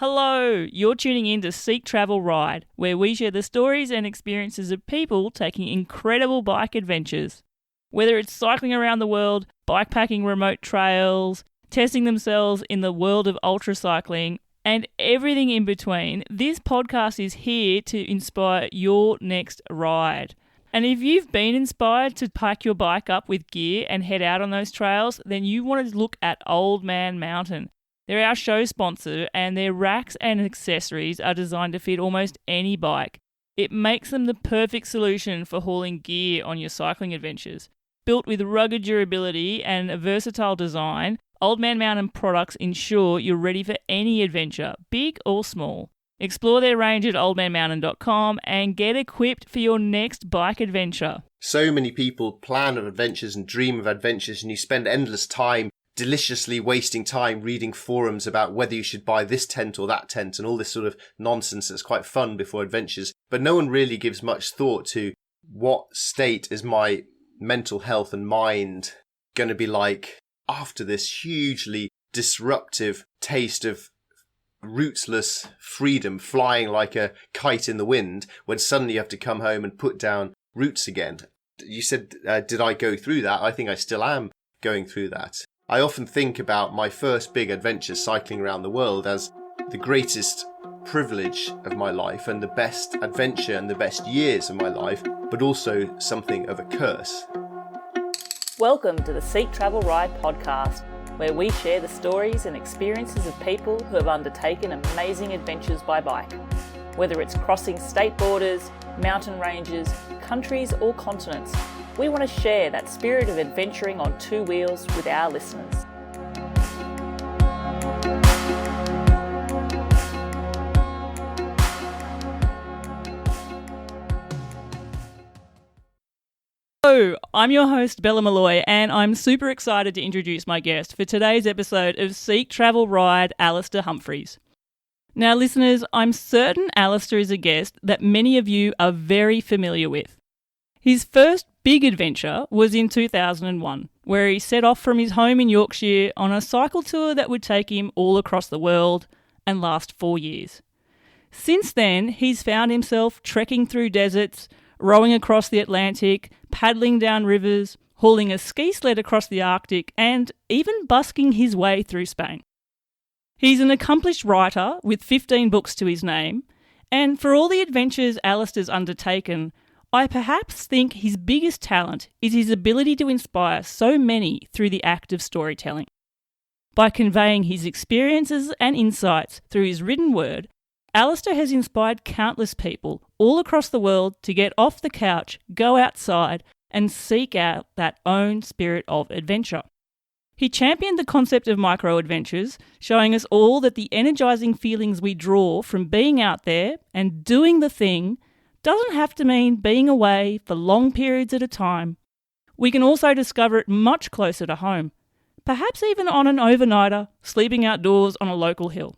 Hello, you're tuning in to Seek Travel Ride, where we share the stories and experiences of people taking incredible bike adventures. Whether it's cycling around the world, bikepacking remote trails, testing themselves in the world of ultra cycling, and everything in between, this podcast is here to inspire your next ride. And if you've been inspired to pack your bike up with gear and head out on those trails, then you want to look at Old Man Mountain. They're our show sponsor, and their racks and accessories are designed to fit almost any bike. It makes them the perfect solution for hauling gear on your cycling adventures. Built with rugged durability and a versatile design, Old Man Mountain products ensure you're ready for any adventure, big or small. Explore their range at oldmanmountain.com and get equipped for your next bike adventure. So many people plan of adventures and dream of adventures, and you spend endless time deliciously wasting time reading forums about whether you should buy this tent or that tent and all this sort of nonsense that's quite fun before adventures. But no one really gives much thought to what state is my mental health and mind going to be like after this hugely disruptive taste of rootless freedom, flying like a kite in the wind, when suddenly you have to come home and put down roots again. You said, did I go through that? I think I still am going through that. I often think about my first big adventure cycling around the world as the greatest privilege of my life and the best adventure and the best years of my life, but also something of a curse. Welcome to the Seek Travel Ride podcast, where we share the stories and experiences of people who have undertaken amazing adventures by bike. Whether it's crossing state borders, mountain ranges, countries or continents, we want to share that spirit of adventuring on two wheels with our listeners. Hello, I'm your host Bella Malloy, and I'm super excited to introduce my guest for today's episode of Seek Travel Ride, Alastair Humphreys. Now listeners, I'm certain Alastair is a guest that many of you are very familiar with. His first big adventure was in 2001, where he set off from his home in Yorkshire on a cycle tour that would take him all across the world and last 4 years. Since then, he's found himself trekking through deserts, rowing across the Atlantic, paddling down rivers, hauling a ski sled across the Arctic, and even busking his way through Spain. He's an accomplished writer with 15 books to his name, and for all the adventures Alastair's undertaken, I perhaps think his biggest talent is his ability to inspire so many through the act of storytelling. By conveying his experiences and insights through his written word, Alastair has inspired countless people all across the world to get off the couch, go outside, and seek out that own spirit of adventure. He championed the concept of microadventures, showing us all that the energising feelings we draw from being out there and doing the thing doesn't have to mean being away for long periods at a time. We can also discover it much closer to home, perhaps even on an overnighter, sleeping outdoors on a local hill.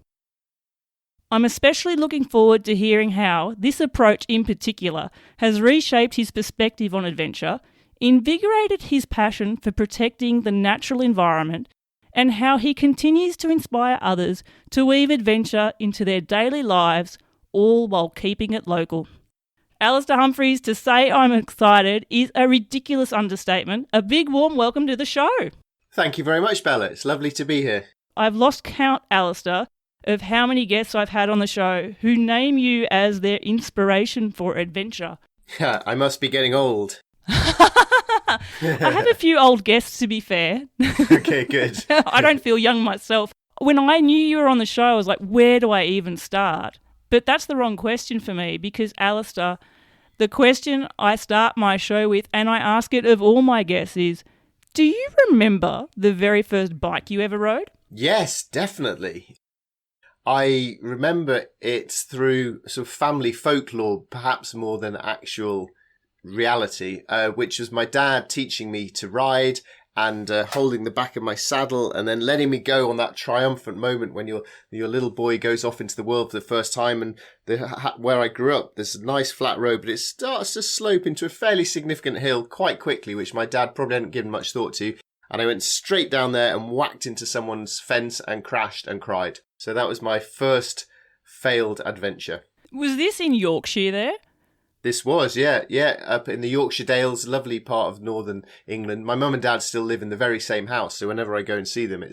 I'm especially looking forward to hearing how this approach in particular has reshaped his perspective on adventure, invigorated his passion for protecting the natural environment, and how he continues to inspire others to weave adventure into their daily lives, all while keeping it local. Alastair Humphreys, to say I'm excited is a ridiculous understatement. A big warm welcome to the show. Thank you very much, Bella. It's lovely to be here. I've lost count, Alastair, of how many guests I've had on the show who name you as their inspiration for adventure. I must be getting old. I have a few old guests, to be fair. Okay, good. I don't feel young myself. When I knew you were on the show, I was like, where do I even start? But that's the wrong question for me, because Alastair, the question I start my show with, and I ask it of all my guests, is, do you remember the very first bike you ever rode? Yes, definitely. I remember it through sort of family folklore, perhaps more than actual reality, which was my dad teaching me to ride and holding the back of my saddle and then letting me go on that triumphant moment when your little boy goes off into the world for the first time. And where I grew up, there's a nice flat road, but it starts to slope into a fairly significant hill quite quickly, which my dad probably hadn't given much thought to. And I went straight down there and whacked into someone's fence and crashed and cried. So that was my first failed adventure. Was this in Yorkshire there? This was, yeah, up in the Yorkshire Dales, lovely part of northern England. My mum and dad still live in the very same house, so whenever I go and see them,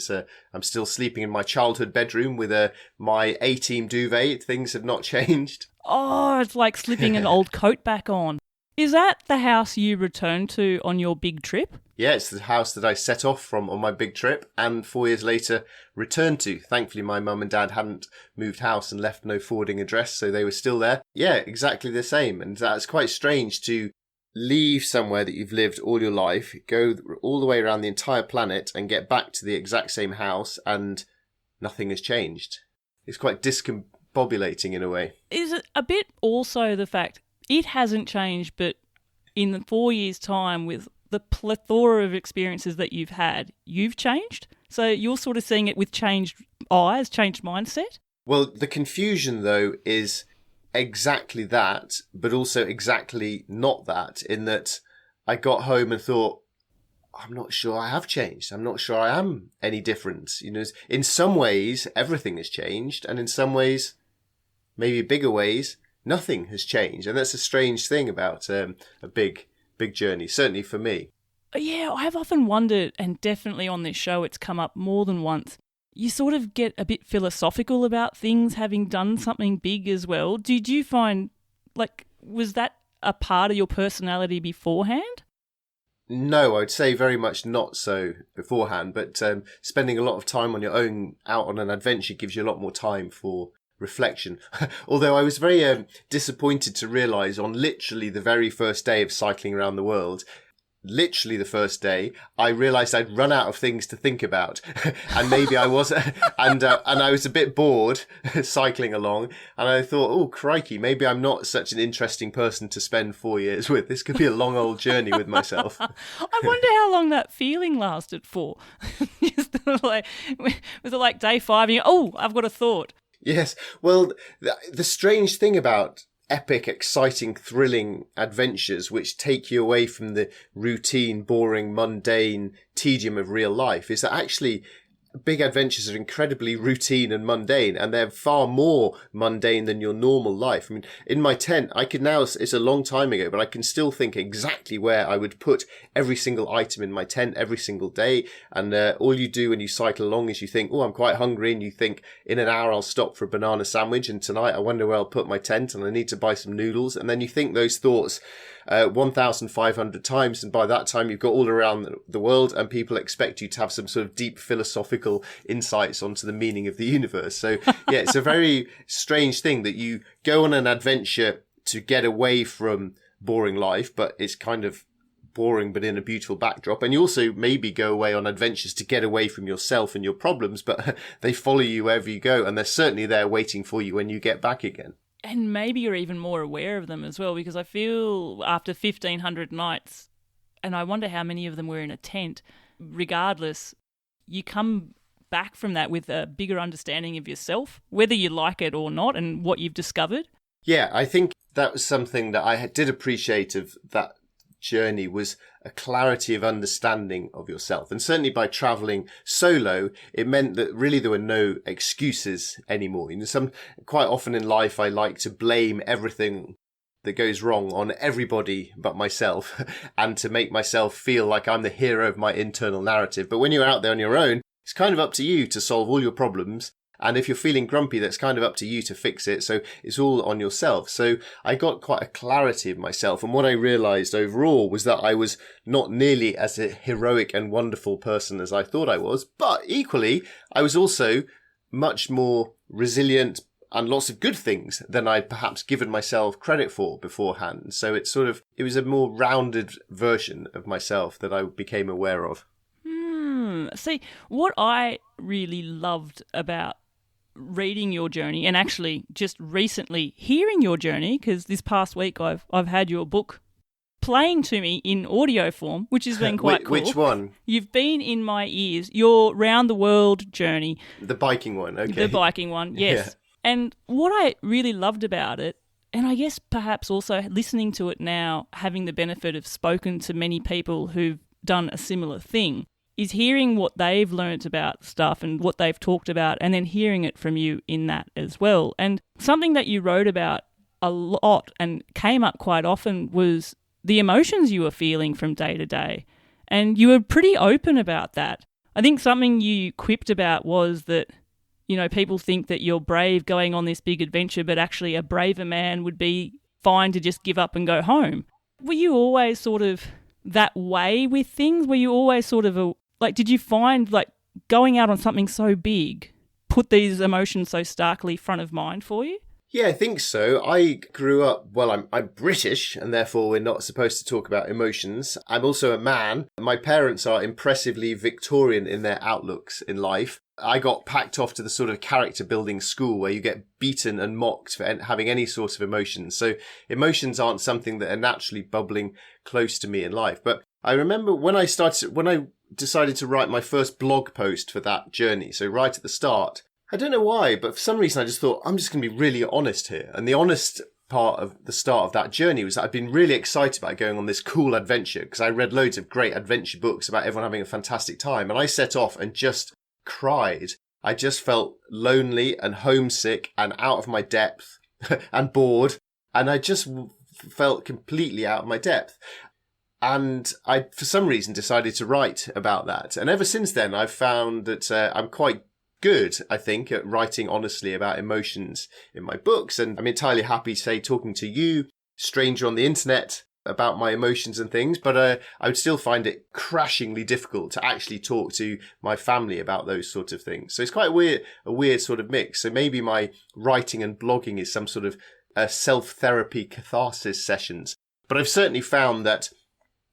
I'm still sleeping in my childhood bedroom with my A-team duvet. Things have not changed. Oh, it's like slipping an old coat back on. Is that the house you returned to on your big trip? Yeah, it's the house that I set off from on my big trip and 4 years later returned to. Thankfully, my mum and dad hadn't moved house and left no forwarding address, so they were still there. Yeah, exactly the same. And that's quite strange to leave somewhere that you've lived all your life, go all the way around the entire planet and get back to the exact same house and nothing has changed. It's quite discombobulating in a way. Is it a bit also the fact it hasn't changed, but in the 4 years' time with the plethora of experiences that you've had, you've changed? So you're sort of seeing it with changed eyes, changed mindset? Well, the confusion, though, is exactly that, but also exactly not that, in that I got home and thought, I'm not sure I have changed. I'm not sure I am any different. You know, in some ways, everything has changed, and in some ways, maybe bigger ways, nothing has changed. And that's a strange thing about a big journey, certainly for me. Yeah, I've often wondered, and definitely on this show it's come up more than once, you sort of get a bit philosophical about things having done something big as well. Did you find, was that a part of your personality beforehand? No, I'd say very much not so beforehand, but spending a lot of time on your own out on an adventure gives you a lot more time for reflection. Although I was very disappointed to realise on literally the very first day of cycling around the world, literally the first day, I realised I'd run out of things to think about, and maybe I was, and I was a bit bored cycling along, and I thought, oh crikey, maybe I'm not such an interesting person to spend 4 years with. This could be a long old journey with myself. I wonder how long that feeling lasted for. Was it like day 5 and I've got a thought. Yes. Well, the strange thing about epic, exciting, thrilling adventures which take you away from the routine, boring, mundane tedium of real life is that actually big adventures are incredibly routine and mundane, and they're far more mundane than your normal life. I mean, in my tent, I could now, it's a long time ago, but I can still think exactly where I would put every single item in my tent every single day. And all you do when you cycle along is you think, oh, I'm quite hungry. And you think, in an hour, I'll stop for a banana sandwich. And tonight, I wonder where I'll put my tent and I need to buy some noodles. And then you think those thoughts 1,500 times, and by that time you've got all around the world and people expect you to have some sort of deep philosophical insights onto the meaning of the universe. So yeah, it's a very strange thing that you go on an adventure to get away from boring life, but it's kind of boring but in a beautiful backdrop. And you also maybe go away on adventures to get away from yourself and your problems, but they follow you wherever you go, and they're certainly there waiting for you when you get back again. And maybe you're even more aware of them as well, because I feel after 1,500 nights, and I wonder how many of them were in a tent, regardless, you come back from that with a bigger understanding of yourself, whether you like it or not, and what you've discovered. Yeah, I think that was something that I did appreciate of that journey, was a clarity of understanding of yourself. And certainly by traveling solo, it meant that really there were no excuses anymore. You know, quite often in life, I like to blame everything that goes wrong on everybody but myself and to make myself feel like I'm the hero of my internal narrative. But when you're out there on your own, it's kind of up to you to solve all your problems. And if you're feeling grumpy, that's kind of up to you to fix it. So it's all on yourself. So I got quite a clarity of myself. And what I realized overall was that I was not nearly as a heroic and wonderful person as I thought I was. But equally, I was also much more resilient and lots of good things than I'd perhaps given myself credit for beforehand. So it was a more rounded version of myself that I became aware of. See, what I really loved about reading your journey, and actually just recently hearing your journey, because this past week I've had your book playing to me in audio form, which has been quite cool. Which one? You've been in my ears. Your round the world journey. The biking one, okay. The biking one, yes. Yeah. And what I really loved about it, and I guess perhaps also listening to it now, having the benefit of spoken to many people who've done a similar thing, is hearing what they've learnt about stuff and what they've talked about, and then hearing it from you in that as well. And something that you wrote about a lot and came up quite often was the emotions you were feeling from day to day. And you were pretty open about that. I think something you quipped about was that, you know, people think that you're brave going on this big adventure, but actually a braver man would be fine to just give up and go home. Were you always sort of that way with things? Were you always sort of did you find like going out on something so big put these emotions so starkly front of mind for you? Yeah, I think so. I grew up, well, I'm British, and therefore we're not supposed to talk about emotions. I'm also a man. My parents are impressively Victorian in their outlooks in life. I got packed off to the sort of character building school where you get beaten and mocked for having any sort of emotions. So emotions aren't something that are naturally bubbling close to me in life. But I remember when I decided to write my first blog post for that journey, so right at the start, I don't know why, but for some reason I just thought, I'm just going to be really honest here. And the honest part of the start of that journey was that I'd been really excited about going on this cool adventure because I read loads of great adventure books about everyone having a fantastic time. And I set off and just cried. I just felt lonely and homesick and out of my depth and bored. And I just felt completely out of my depth. And I, for some reason, decided to write about that. And ever since then, I've found that I'm quite good, I think, at writing honestly about emotions in my books. And I'm entirely happy, say, talking to you, stranger on the internet, about my emotions and things. But I would still find it crashingly difficult to actually talk to my family about those sort of things. So it's quite a weird sort of mix. So maybe my writing and blogging is some sort of self-therapy catharsis sessions. But I've certainly found that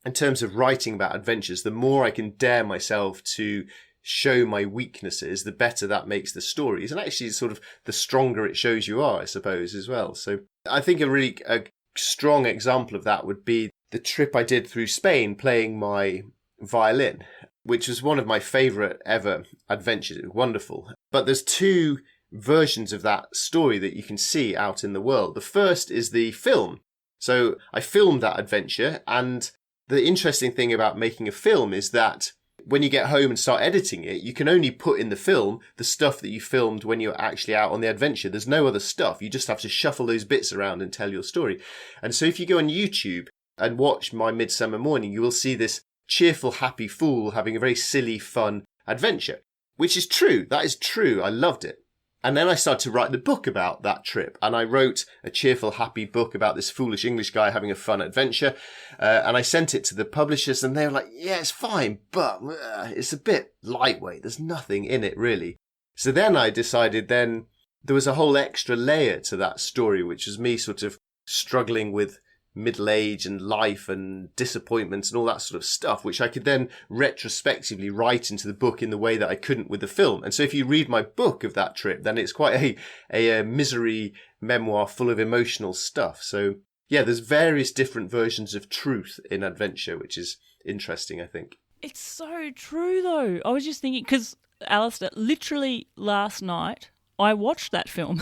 in terms of writing about adventures, the more I can dare myself to show my weaknesses, the better that makes the stories. And actually, sort of the stronger it shows you are, I suppose, as well. So I think a strong example of that would be the trip I did through Spain playing my violin, which was one of my favourite ever adventures. It was wonderful. But there's two versions of that story that you can see out in the world. The first is the film. So I filmed that adventure, and the interesting thing about making a film is that when you get home and start editing it, you can only put in the film the stuff that you filmed when you're actually out on the adventure. There's no other stuff. You just have to shuffle those bits around and tell your story. And so if you go on YouTube and watch my Midsummer Morning, you will see this cheerful, happy fool having a very silly, fun adventure, which is true. That is true. I loved it. And then I started to write the book about that trip. And I wrote a cheerful, happy book about this foolish English guy having a fun adventure. And I sent it to the publishers and they were like, yeah, it's fine, but it's a bit lightweight. There's nothing in it, really. So then I decided there was a whole extra layer to that story, which was me sort of struggling with middle age and life and disappointments and all that sort of stuff, which I could then retrospectively write into the book in the way that I couldn't with the film. And so if you read my book of that trip, then it's quite a misery memoir full of emotional stuff. So yeah, there's various different versions of truth in adventure, which is interesting, I think. It's so true though. I was just thinking, because Alastair, literally last night, I watched that film.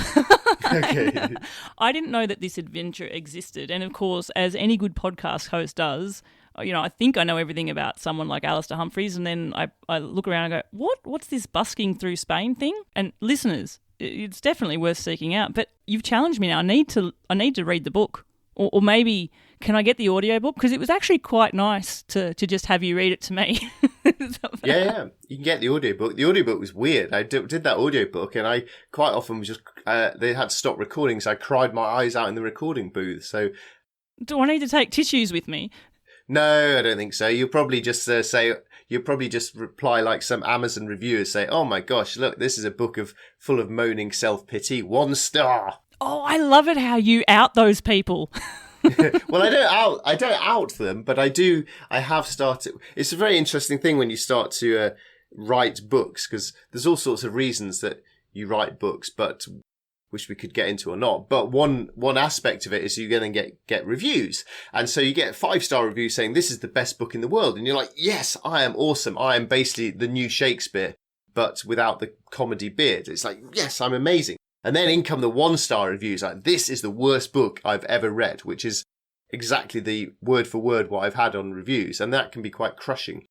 Okay. I didn't know that this adventure existed. And of course, as any good podcast host does, you know, I think I know everything about someone like Alastair Humphreys. And then I look around and go, what's this busking through Spain thing? And listeners, it's definitely worth seeking out. But you've challenged me now. I need to read the book. Or maybe, can I get the audiobook? Because it was actually quite nice to just have you read it to me. Yeah. You can get the audiobook. The audiobook was weird. I did that audiobook and I quite often was just, they had to stop recording, so I cried my eyes out in the recording booth. So, do I need to take tissues with me? No, I don't think so. You'll probably just reply like some Amazon reviewers, say, oh my gosh, look, this is a book full of moaning self-pity. 1 star. Oh, I love it how you out those people. Well, I don't out them, but I have started. It's a very interesting thing when you start to write books, because there's all sorts of reasons that you write books, but which we could get into or not. But one aspect of it is you're going to get reviews. And so you get 5-star reviews saying this is the best book in the world. And you're like, yes, I am awesome. I am basically the new Shakespeare, but without the comedy beard. It's like, yes, I'm amazing. And then in come the 1-star reviews, like, this is the worst book I've ever read, which is exactly the word for word what I've had on reviews. And that can be quite crushing.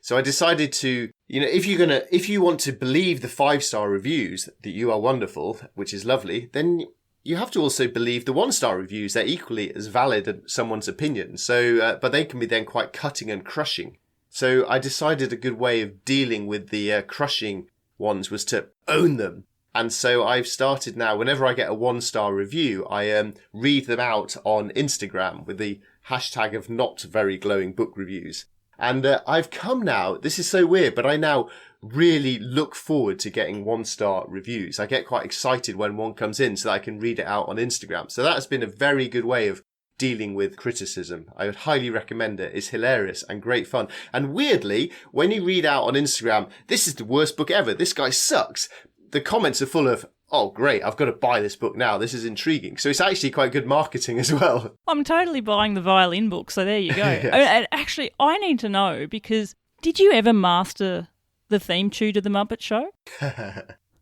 So I decided to, if you want to believe the 5-star reviews that you are wonderful, which is lovely, then you have to also believe the 1-star reviews. They're equally as valid as someone's opinion. So, but they can be then quite cutting and crushing. So I decided a good way of dealing with the crushing ones was to own them. And so I've started now, whenever I get a 1-star review, I read them out on Instagram with the hashtag of not very glowing book reviews. And I've come now, this is so weird, but I now really look forward to getting 1-star reviews. I get quite excited when one comes in so that I can read it out on Instagram. So that has been a very good way of dealing with criticism. I would highly recommend it. It's hilarious and great fun. And weirdly, when you read out on Instagram, this is the worst book ever, this guy sucks, the comments are full of, oh, great, I've got to buy this book now. This is intriguing. So it's actually quite good marketing as well. I'm totally buying the violin book, so there you go. Yes. And actually, I need to know, because did you ever master the theme tune to The Muppet Show?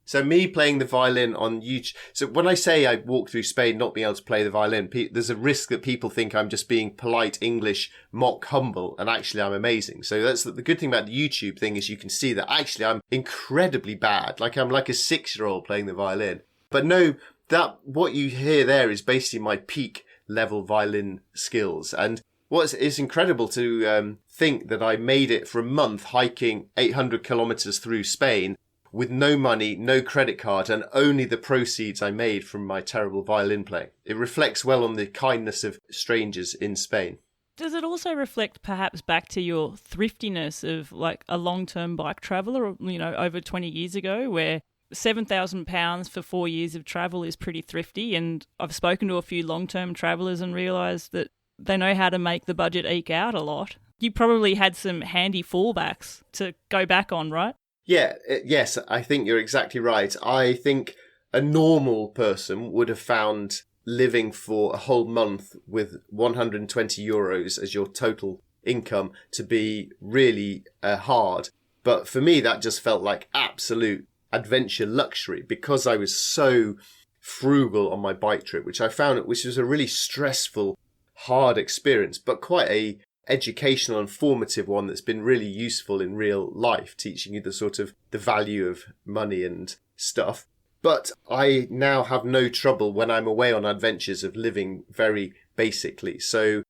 So me playing the violin on YouTube. So when I say I walk through Spain not being able to play the violin, there's a risk that people think I'm just being polite English, mock humble, and actually I'm amazing. So that's the good thing about the YouTube thing is you can see that actually I'm incredibly bad. Like I'm like a 6-year-old playing the violin. But no, that what you hear there is basically my peak level violin skills. And it's incredible to think that I made it for a month hiking 800 kilometers through Spain with no money, no credit card, and only the proceeds I made from my terrible violin playing. It reflects well on the kindness of strangers in Spain. Does it also reflect perhaps back to your thriftiness of like a long-term bike traveller, over 20 years ago, where £7,000 for 4 years of travel is pretty thrifty? And I've spoken to a few long-term travellers and realised that they know how to make the budget eke out a lot. You probably had some handy fallbacks to go back on, right? Yeah, yes, I think you're exactly right. I think a normal person would have found living for a whole month with 120 euros as your total income to be really hard. But for me, that just felt like absolute adventure luxury because I was so frugal on my bike trip, which was a really stressful, hard experience, but quite a educational and formative one that's been really useful in real life, teaching you the value of money and stuff. But I now have no trouble when I'm away on adventures of living very basically. So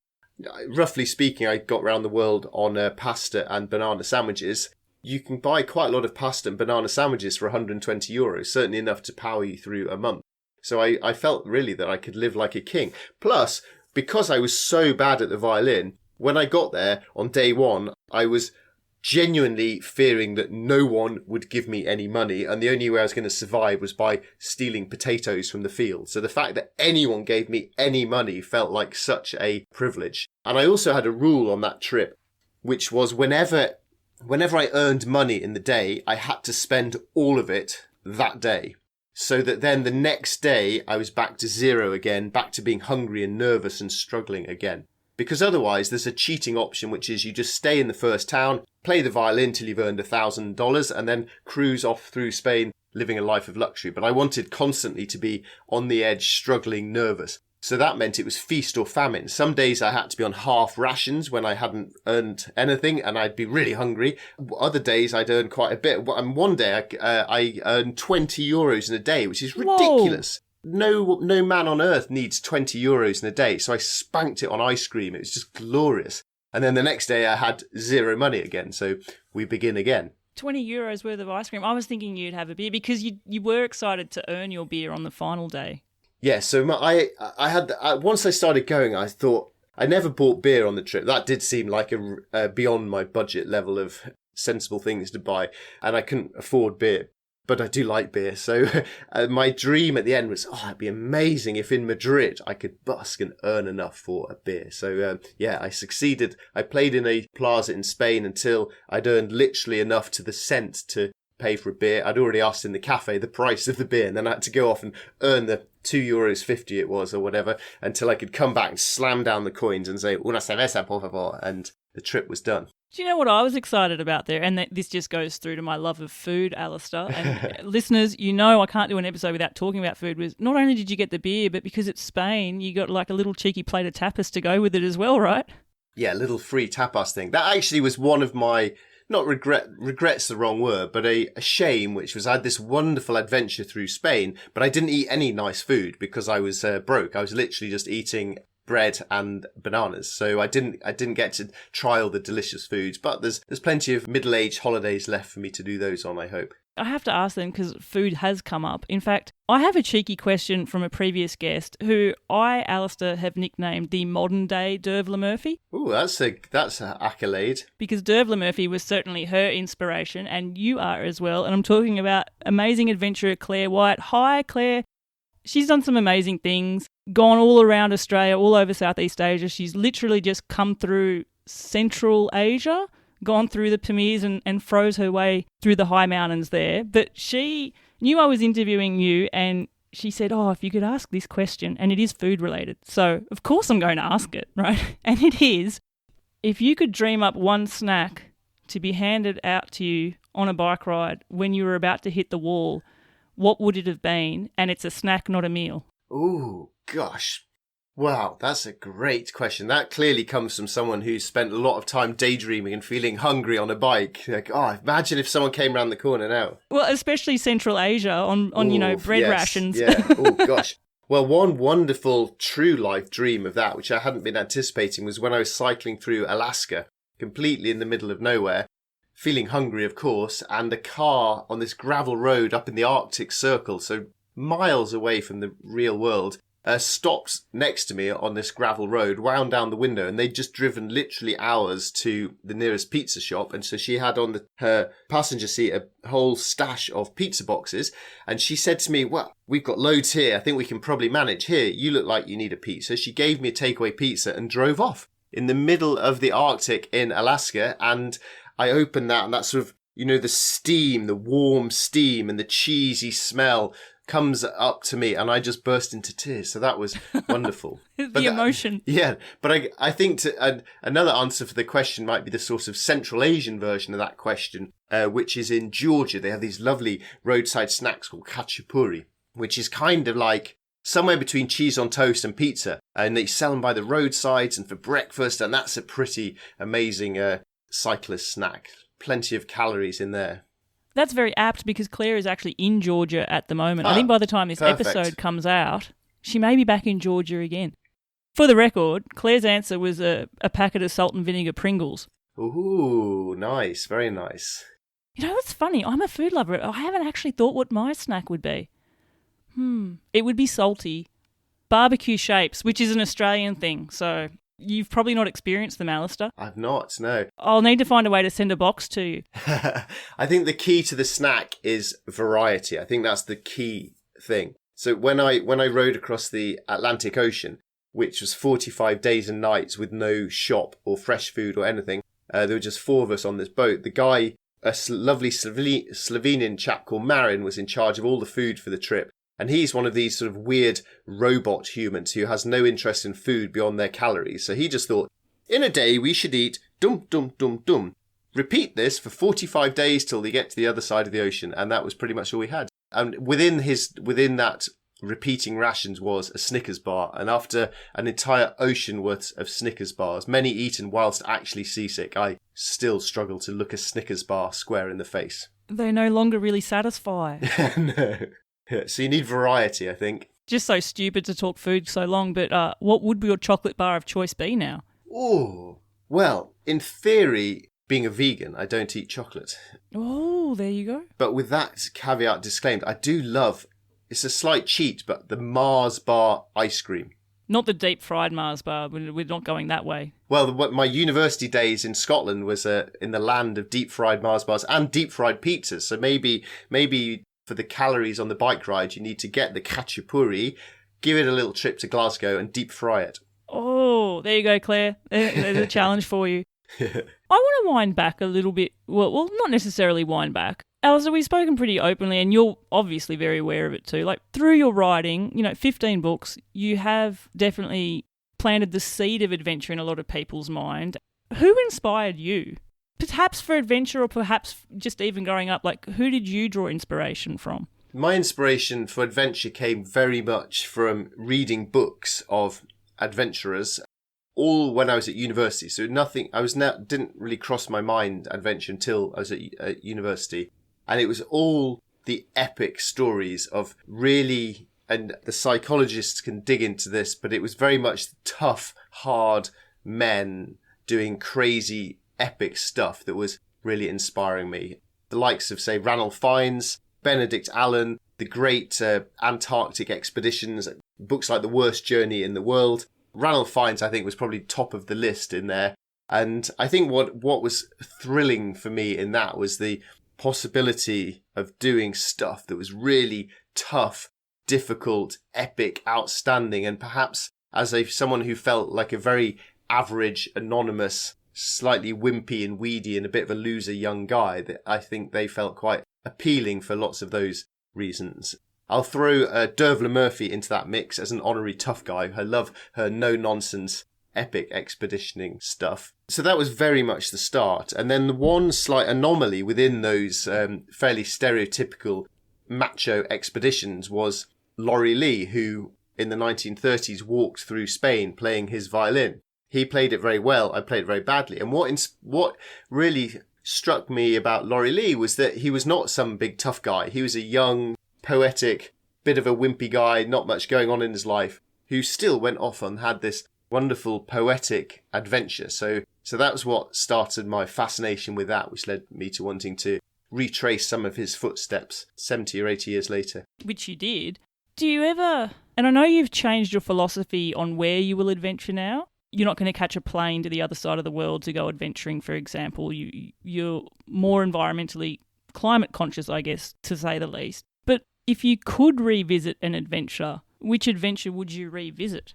roughly speaking, I got around the world on pasta and banana sandwiches. You can buy quite a lot of pasta and banana sandwiches for 120 euros, certainly enough to power you through a month. So I felt really that I could live like a king. Plus, because I was so bad at the violin, when I got there on day one, I was genuinely fearing that no one would give me any money, and the only way I was going to survive was by stealing potatoes from the field. So the fact that anyone gave me any money felt like such a privilege. And I also had a rule on that trip, which was whenever I earned money in the day, I had to spend all of it that day. So that then the next day I was back to zero again, back to being hungry and nervous and struggling again. Because otherwise there's a cheating option, which is you just stay in the first town, play the violin till you've earned $1,000 and then cruise off through Spain living a life of luxury. But I wanted constantly to be on the edge, struggling, nervous. So that meant it was feast or famine. Some days I had to be on half rations when I hadn't earned anything and I'd be really hungry. Other days I'd earn quite a bit. And one day I earned 20 euros in a day, which is ridiculous. Whoa. No man on earth needs 20 euros in a day. So I spanked it on ice cream. It was just glorious. And then the next day I had zero money again. So we begin again. 20 euros worth of ice cream. I was thinking you'd have a beer because you were excited to earn your beer on the final day. Yeah, so I had once I started going, I thought I never bought beer on the trip. That did seem like a beyond my budget level of sensible things to buy, and I couldn't afford beer. But I do like beer, so my dream at the end was, it'd be amazing if in Madrid I could busk and earn enough for a beer. So I succeeded. I played in a plaza in Spain until I'd earned literally enough to the cent to pay for a beer. I'd already asked in the cafe the price of the beer, and then I had to go off and earn the €2.50 it was or whatever until I could come back and slam down the coins and say una cerveza por favor, and the trip was done. Do you know what I was excited about there? And this just goes through to my love of food, Alastair. And listeners, I can't do an episode without talking about food. Was not only did you get the beer, but because it's Spain, you got like a little cheeky plate of tapas to go with it as well, right? Yeah, a little free tapas thing. That actually was one of my not regret's the wrong word, but a shame, which was I had this wonderful adventure through Spain, but I didn't eat any nice food because I was broke. I was literally just eating bread and bananas, so I didn't get to try all the delicious foods. But there's plenty of middle-aged holidays left for me to do those on, I hope. I have to ask then, because food has come up. In fact, I have a cheeky question from a previous guest who I, Alastair, have nicknamed the modern-day Dervla Murphy. Ooh, that's an accolade. Because Dervla Murphy was certainly her inspiration, and you are as well. And I'm talking about amazing adventurer Claire White. Hi, Claire. She's done some amazing things, gone all around Australia, all over Southeast Asia. She's literally just come through Central Asia, gone through the Pamirs and froze her way through the high mountains there. But she knew I was interviewing you and she said, if you could ask this question, and it is food related. So, of course I'm going to ask it, right? And it is, if you could dream up one snack to be handed out to you on a bike ride when you were about to hit the wall, what would it have been? And it's a snack, not a meal. Ooh, gosh. Wow, that's a great question. That clearly comes from someone who's spent a lot of time daydreaming and feeling hungry on a bike. Like, imagine if someone came around the corner now. Well, especially Central Asia on bread rations. Yeah, oh gosh. Well, one wonderful true life dream of that, which I hadn't been anticipating, was when I was cycling through Alaska, completely in the middle of nowhere, feeling hungry, of course, and a car on this gravel road up in the Arctic Circle, so miles away from the real world, stopped next to me on this gravel road, wound down the window, and they'd just driven literally hours to the nearest pizza shop. And so she had on her passenger seat a whole stash of pizza boxes. And she said to me, well, we've got loads here. I think we can probably manage. Here, you look like you need a pizza. She gave me a takeaway pizza and drove off in the middle of the Arctic in Alaska. And I opened that, and that sort of, the steam, the warm steam and the cheesy smell comes up to me, and I just burst into tears. So that was wonderful. Emotion. Yeah, but I think another answer for the question might be the sort of Central Asian version of that question, which is in Georgia. They have these lovely roadside snacks called khachapuri, which is kind of like somewhere between cheese on toast and pizza. And they sell them by the roadsides and for breakfast, and that's a pretty amazing cyclist snack. Plenty of calories in there. That's very apt because Claire is actually in Georgia at the moment. I think by the time this episode comes out, she may be back in Georgia again. For the record, Claire's answer was a packet of salt and vinegar Pringles. Ooh, nice. Very nice. It's funny. I'm a food lover. I haven't actually thought what my snack would be. It would be salty. Barbecue shapes, which is an Australian thing, so you've probably not experienced them, Alastair. I've not, no. I'll need to find a way to send a box to you. I think the key to the snack is variety. I think that's the key thing. So when I rode across the Atlantic Ocean, which was 45 days and nights with no shop or fresh food or anything, there were just four of us on this boat. The guy, a lovely Slovenian chap called Marin, was in charge of all the food for the trip. And he's one of these sort of weird robot humans who has no interest in food beyond their calories. So he just thought, in a day we should eat dum dum dum dum. Repeat this for 45 days till they get to the other side of the ocean. And that was pretty much all we had. And within that repeating rations was a Snickers bar. And after an entire ocean worth of Snickers bars, many eaten whilst actually seasick, I still struggle to look a Snickers bar square in the face. They no longer really satisfy. No. So you need variety, I think. Just so stupid to talk food so long, but what would your chocolate bar of choice be now? Oh, well, in theory, being a vegan, I don't eat chocolate. Oh, there you go. But with that caveat disclaimed, I do love, it's a slight cheat, but the Mars bar ice cream. Not the deep-fried Mars bar. We're not going that way. Well, my university days in Scotland was in the land of deep-fried Mars bars and deep-fried pizzas. So maybe for the calories on the bike ride, you need to get the khachapuri, give it a little trip to Glasgow and deep fry it. Oh, there you go, Claire. There's a challenge for you. I want to wind back a little bit. Well, not necessarily wind back. Alistair, we've spoken pretty openly, and you're obviously very aware of it too. Like, through your writing, 15 books, you have definitely planted the seed of adventure in a lot of people's mind. Who inspired you? Perhaps for adventure, or perhaps just even growing up, like, who did you draw inspiration from? My inspiration for adventure came very much from reading books of adventurers. all when I was at university. So nothing, didn't really cross my mind adventure until I was at university. And it was all the epic stories of really, and the psychologists can dig into this, but it was very much tough, hard men doing crazy, epic stuff that was really inspiring me. The likes of, say, Ranulph Fiennes, Benedict Allen, the great Antarctic expeditions, books like The Worst Journey in the World. Ranulph Fiennes, I think, was probably top of the list in there. And I think what was thrilling for me in that was the possibility of doing stuff that was really tough, difficult, epic, outstanding, and perhaps as someone who felt like a very average, anonymous, slightly wimpy and weedy and a bit of a loser young guy, that I think they felt quite appealing for lots of those reasons. I'll throw Dervla Murphy into that mix as an honorary tough guy. I love her no-nonsense, epic expeditioning stuff. So that was very much the start. And then the one slight anomaly within those fairly stereotypical macho expeditions was Laurie Lee, who in the 1930s walked through Spain playing his violin. He played it very well. I played it very badly. And what really struck me about Laurie Lee was that he was not some big tough guy. He was a young, poetic, bit of a wimpy guy, not much going on in his life, who still went off and had this wonderful poetic adventure. So that was what started my fascination with that, which led me to wanting to retrace some of his footsteps 70 or 80 years later. Which you did. Do you ever, and I know you've changed your philosophy on where you will adventure now. You're not going to catch a plane to the other side of the world to go adventuring, for example. You're more environmentally climate conscious, I guess, to say the least. But if you could revisit an adventure, which adventure would you revisit?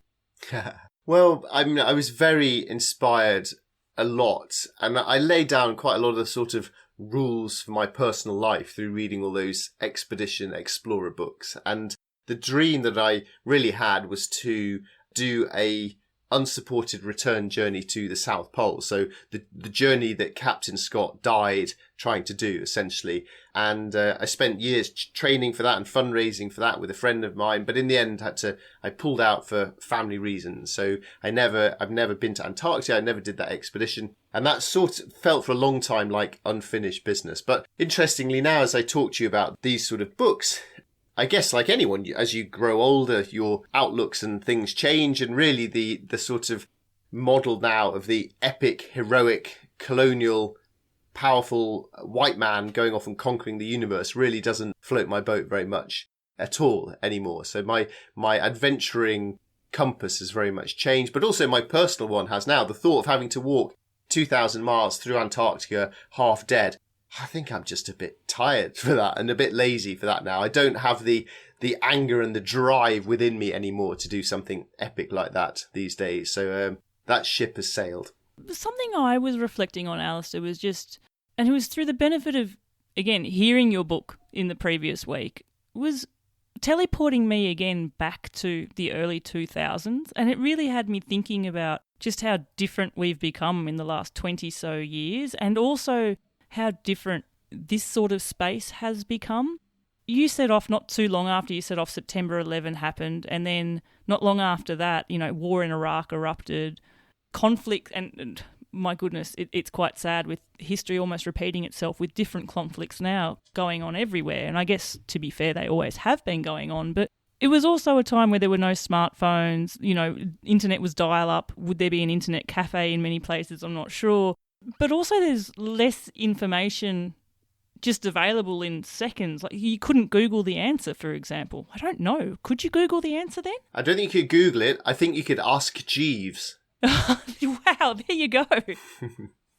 Well, I mean, I was very inspired a lot, and I laid down quite a lot of the sort of rules for my personal life through reading all those expedition explorer books. And the dream that I really had was to do a unsupported return journey to the South Pole. So the journey that Captain Scott died trying to do, essentially. And I spent years training for that and fundraising for that with a friend of mine. But in the end, I pulled out for family reasons. So I've never been to Antarctica. I never did that expedition. And that sort of felt for a long time like unfinished business. But interestingly now, as I talk to you about these sort of books, I guess like anyone, as you grow older, your outlooks and things change, and really the sort of model now of the epic, heroic, colonial, powerful white man going off and conquering the universe really doesn't float my boat very much at all anymore. So my adventuring compass has very much changed, but also my personal one has now. The thought of having to walk 2,000 miles through Antarctica half dead, I think I'm just a bit tired for that and a bit lazy for that now. I don't have the anger and the drive within me anymore to do something epic like that these days. So that ship has sailed. Something I was reflecting on, Alastair, was just, and it was through the benefit of, again, hearing your book in the previous week, was teleporting me again back to the early 2000s. And it really had me thinking about just how different we've become in the last 20 so years, and also how different this sort of space has become. You set off not too long after you set off, September 11 happened, and then not long after that, war in Iraq erupted, conflict, and my goodness, it's quite sad with history almost repeating itself with different conflicts now going on everywhere. And I guess, to be fair, they always have been going on, but it was also a time where there were no smartphones, internet was dial-up. Would there be an internet cafe in many places? I'm not sure. But also there's less information just available in seconds. Like you couldn't Google the answer, for example. I don't know. Could you Google the answer then? I don't think you could Google it. I think you could ask Jeeves. Wow, there you go.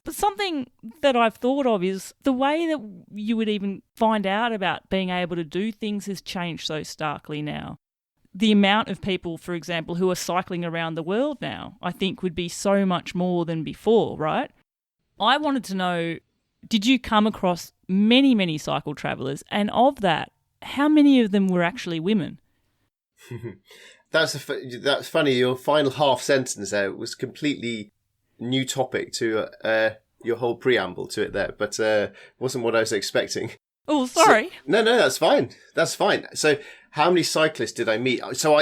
But something that I've thought of is the way that you would even find out about being able to do things has changed so starkly now. The amount of people, for example, who are cycling around the world now, I think would be so much more than before, right? I wanted to know, did you come across many, many cycle travellers? And of that, how many of them were actually women? That's funny. Your final half sentence there was completely new topic to your whole preamble to it there, but wasn't what I was expecting. Oh, sorry. No, that's fine. That's fine. So how many cyclists did I meet? So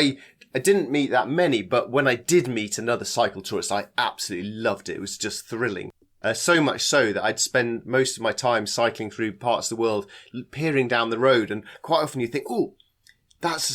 I didn't meet that many, but when I did meet another cycle tourist, I absolutely loved it. It was just thrilling. So much so that I'd spend most of my time cycling through parts of the world, peering down the road, and quite often you think, oh, that's a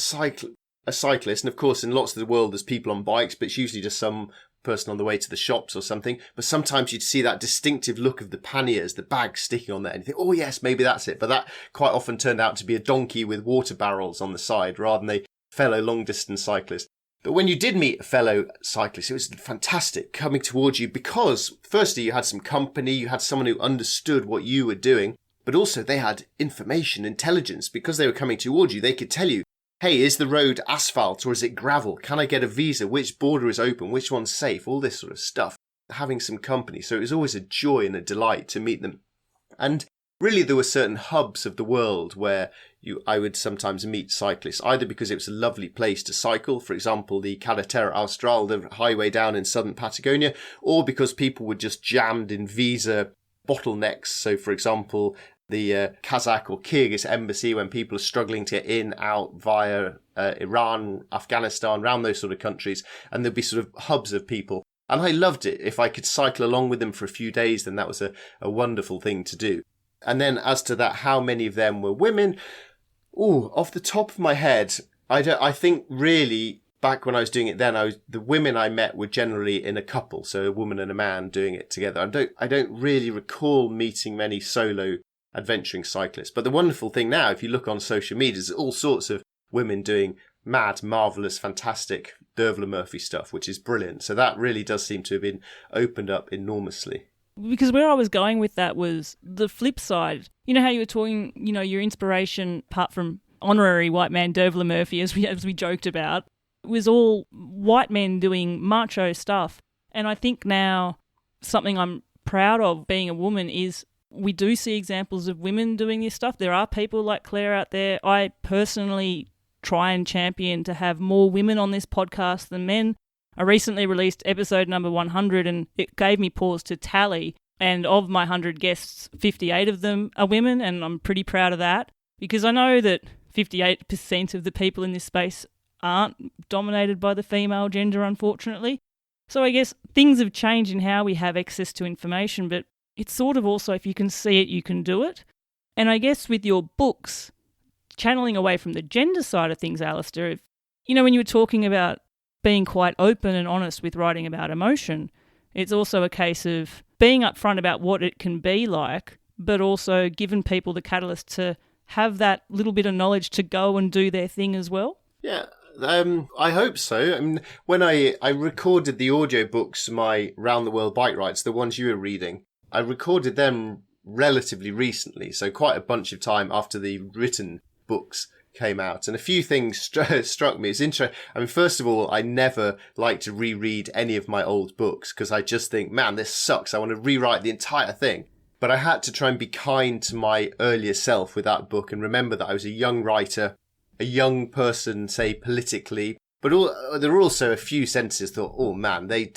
cyclist. And of course, in lots of the world, there's people on bikes, but it's usually just some person on the way to the shops or something. But sometimes you'd see that distinctive look of the panniers, the bags sticking on there, and you think, oh yes, maybe that's it. But that quite often turned out to be a donkey with water barrels on the side rather than a fellow long distance cyclist. But when you did meet a fellow cyclist, it was fantastic coming towards you because firstly, you had some company, you had someone who understood what you were doing, but also they had information, intelligence. Because they were coming towards you, they could tell you, hey, is the road asphalt or is it gravel? Can I get a visa? Which border is open? Which one's safe? All this sort of stuff. Having some company. So it was always a joy and a delight to meet them. And really, there were certain hubs of the world where I would sometimes meet cyclists, either because it was a lovely place to cycle, for example, the Carretera Austral, the highway down in southern Patagonia, or because people were just jammed in visa bottlenecks. So, for example, the Kazakh or Kyrgyz embassy, when people are struggling to get in, out via Iran, Afghanistan, around those sort of countries, and there'd be sort of hubs of people. And I loved it. If I could cycle along with them for a few days, then that was a wonderful thing to do. And then as to that, how many of them were women? Oh, off the top of my head, I think really back when I was doing it then, the women I met were generally in a couple, so a woman and a man doing it together. I don't really recall meeting many solo adventuring cyclists. But the wonderful thing now, if you look on social media, there's all sorts of women doing mad, marvellous, fantastic Dervla Murphy stuff, which is brilliant. So that really does seem to have been opened up enormously. Because where I was going with that was the flip side. You know how you were talking, your inspiration, apart from honorary white man Dervla Murphy, as we joked about, was all white men doing macho stuff. And I think now something I'm proud of being a woman is we do see examples of women doing this stuff. There are people like Claire out there. I personally try and champion to have more women on this podcast than men. I recently released episode number 100 and it gave me pause to tally. And of my 100 guests, 58 of them are women, and I'm pretty proud of that because I know that 58% of the people in this space aren't dominated by the female gender, unfortunately. So I guess things have changed in how we have access to information, but it's sort of also if you can see it, you can do it. And I guess with your books, channeling away from the gender side of things, Alastair, when you were talking about being quite open and honest with writing about emotion, it's also a case of being upfront about what it can be like, but also giving people the catalyst to have that little bit of knowledge to go and do their thing as well. Yeah, I hope so. I mean, when I recorded the audiobooks, my Round the World bike rides, the ones you were reading, I recorded them relatively recently, so quite a bunch of time after the written books came out, and a few things struck me. It's interesting. I mean, first of all, I never like to reread any of my old books because I just think, man, this sucks. I want to rewrite the entire thing. But I had to try and be kind to my earlier self with that book and remember that I was a young writer, a young person, say politically. But there were also a few sentences that thought, oh man, they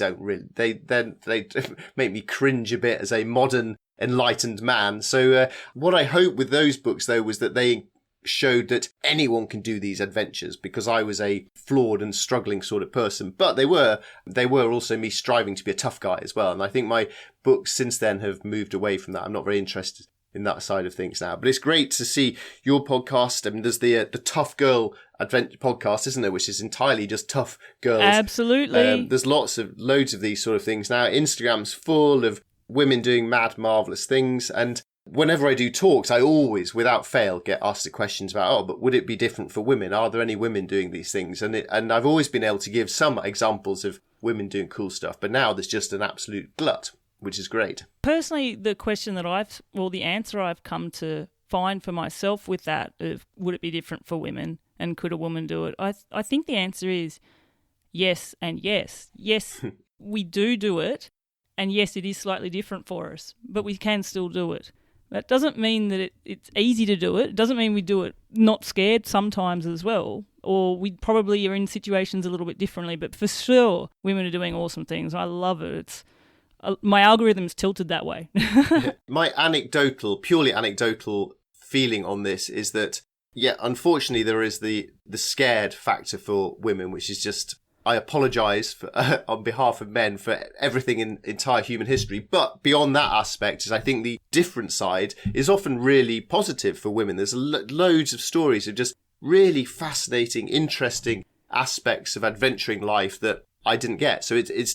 make me cringe a bit as a modern enlightened man. So what I hope with those books though was that they showed that anyone can do these adventures because I was a flawed and struggling sort of person, but they were also me striving to be a tough guy as well. And I think my books since then have moved away from that. I'm not very interested in that side of things now, but it's great to see your podcast. I mean, there's the Tough Girl Adventure podcast, isn't there, which is entirely just tough girls. Absolutely. There's loads of these sort of things now. Instagram's full of women doing mad, marvelous things, and whenever I do talks, I always, without fail, get asked the questions about, but would it be different for women? Are there any women doing these things? And I've always been able to give some examples of women doing cool stuff, but now there's just an absolute glut, which is great. Personally, the answer I've come to find for myself with that of would it be different for women and could a woman do it? I think the answer is yes and yes. Yes, we do it, and yes, it is slightly different for us, but we can still do it. That doesn't mean that it's easy to do it. It doesn't mean we do it not scared sometimes as well, or we probably are in situations a little bit differently, but for sure, women are doing awesome things. I love it. It's my algorithm's tilted that way. My purely anecdotal feeling on this is that, Yeah, unfortunately, there is the scared factor for women, which is just, I apologise for, on behalf of men for everything in entire human history. But beyond that aspect is I think the different side is often really positive for women. There's loads of stories of just really fascinating, interesting aspects of adventuring life that I didn't get. So it's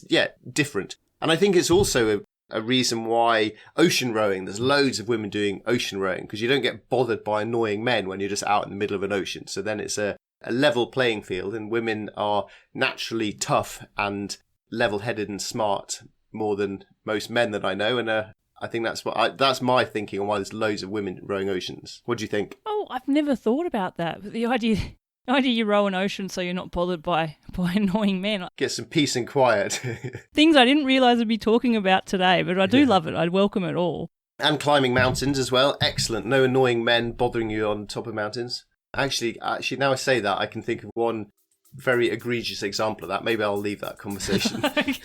different. And I think it's also a reason why ocean rowing, there's loads of women doing ocean rowing, because you don't get bothered by annoying men when you're just out in the middle of an ocean. So then it's a level playing field, and women are naturally tough and level-headed and smart more than most men that I know. And I think that's my thinking on why there's loads of women rowing oceans. What do you think? Oh, I've never thought about that. The idea you row an ocean so you're not bothered by annoying men. Get some peace and quiet. Things I didn't realise I'd be talking about today, but I do love it. I'd welcome it all. And climbing mountains as well. Excellent. No annoying men bothering you on top of mountains. Actually, now I say that, I can think of one very egregious example of that. Maybe I'll leave that conversation. Okay.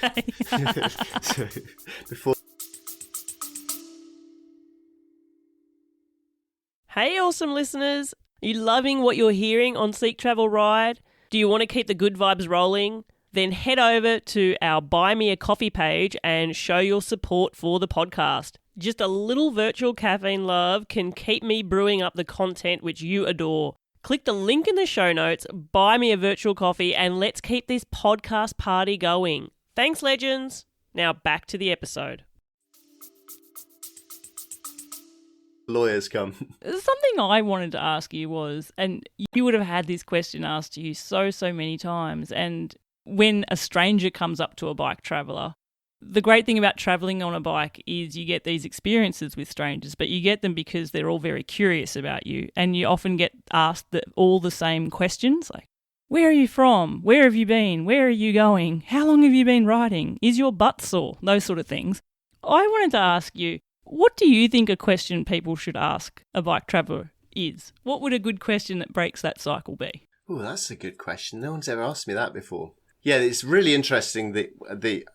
Hey, awesome listeners. Are you loving what you're hearing on Seek Travel Ride? Do you want to keep the good vibes rolling? Then head over to our Buy Me a Coffee page and show your support for the podcast. Just a little virtual caffeine love can keep me brewing up the content which you adore. Click the link in the show notes, buy me a virtual coffee, and let's keep this podcast party going. Thanks, legends. Now back to the episode. Lawyers come. Something I wanted to ask you was, and you would have had this question asked to you so many times, and when a stranger comes up to a bike traveller, the great thing about travelling on a bike is you get these experiences with strangers, but you get them because they're all very curious about you, and you often get asked all the same questions, like, where are you from? Where have you been? Where are you going? How long have you been riding? Is your butt sore? Those sort of things. I wanted to ask you, what do you think a question people should ask a bike traveller is? What would a good question that breaks that cycle be? Oh, that's a good question. No one's ever asked me that before. Yeah, it's really interesting.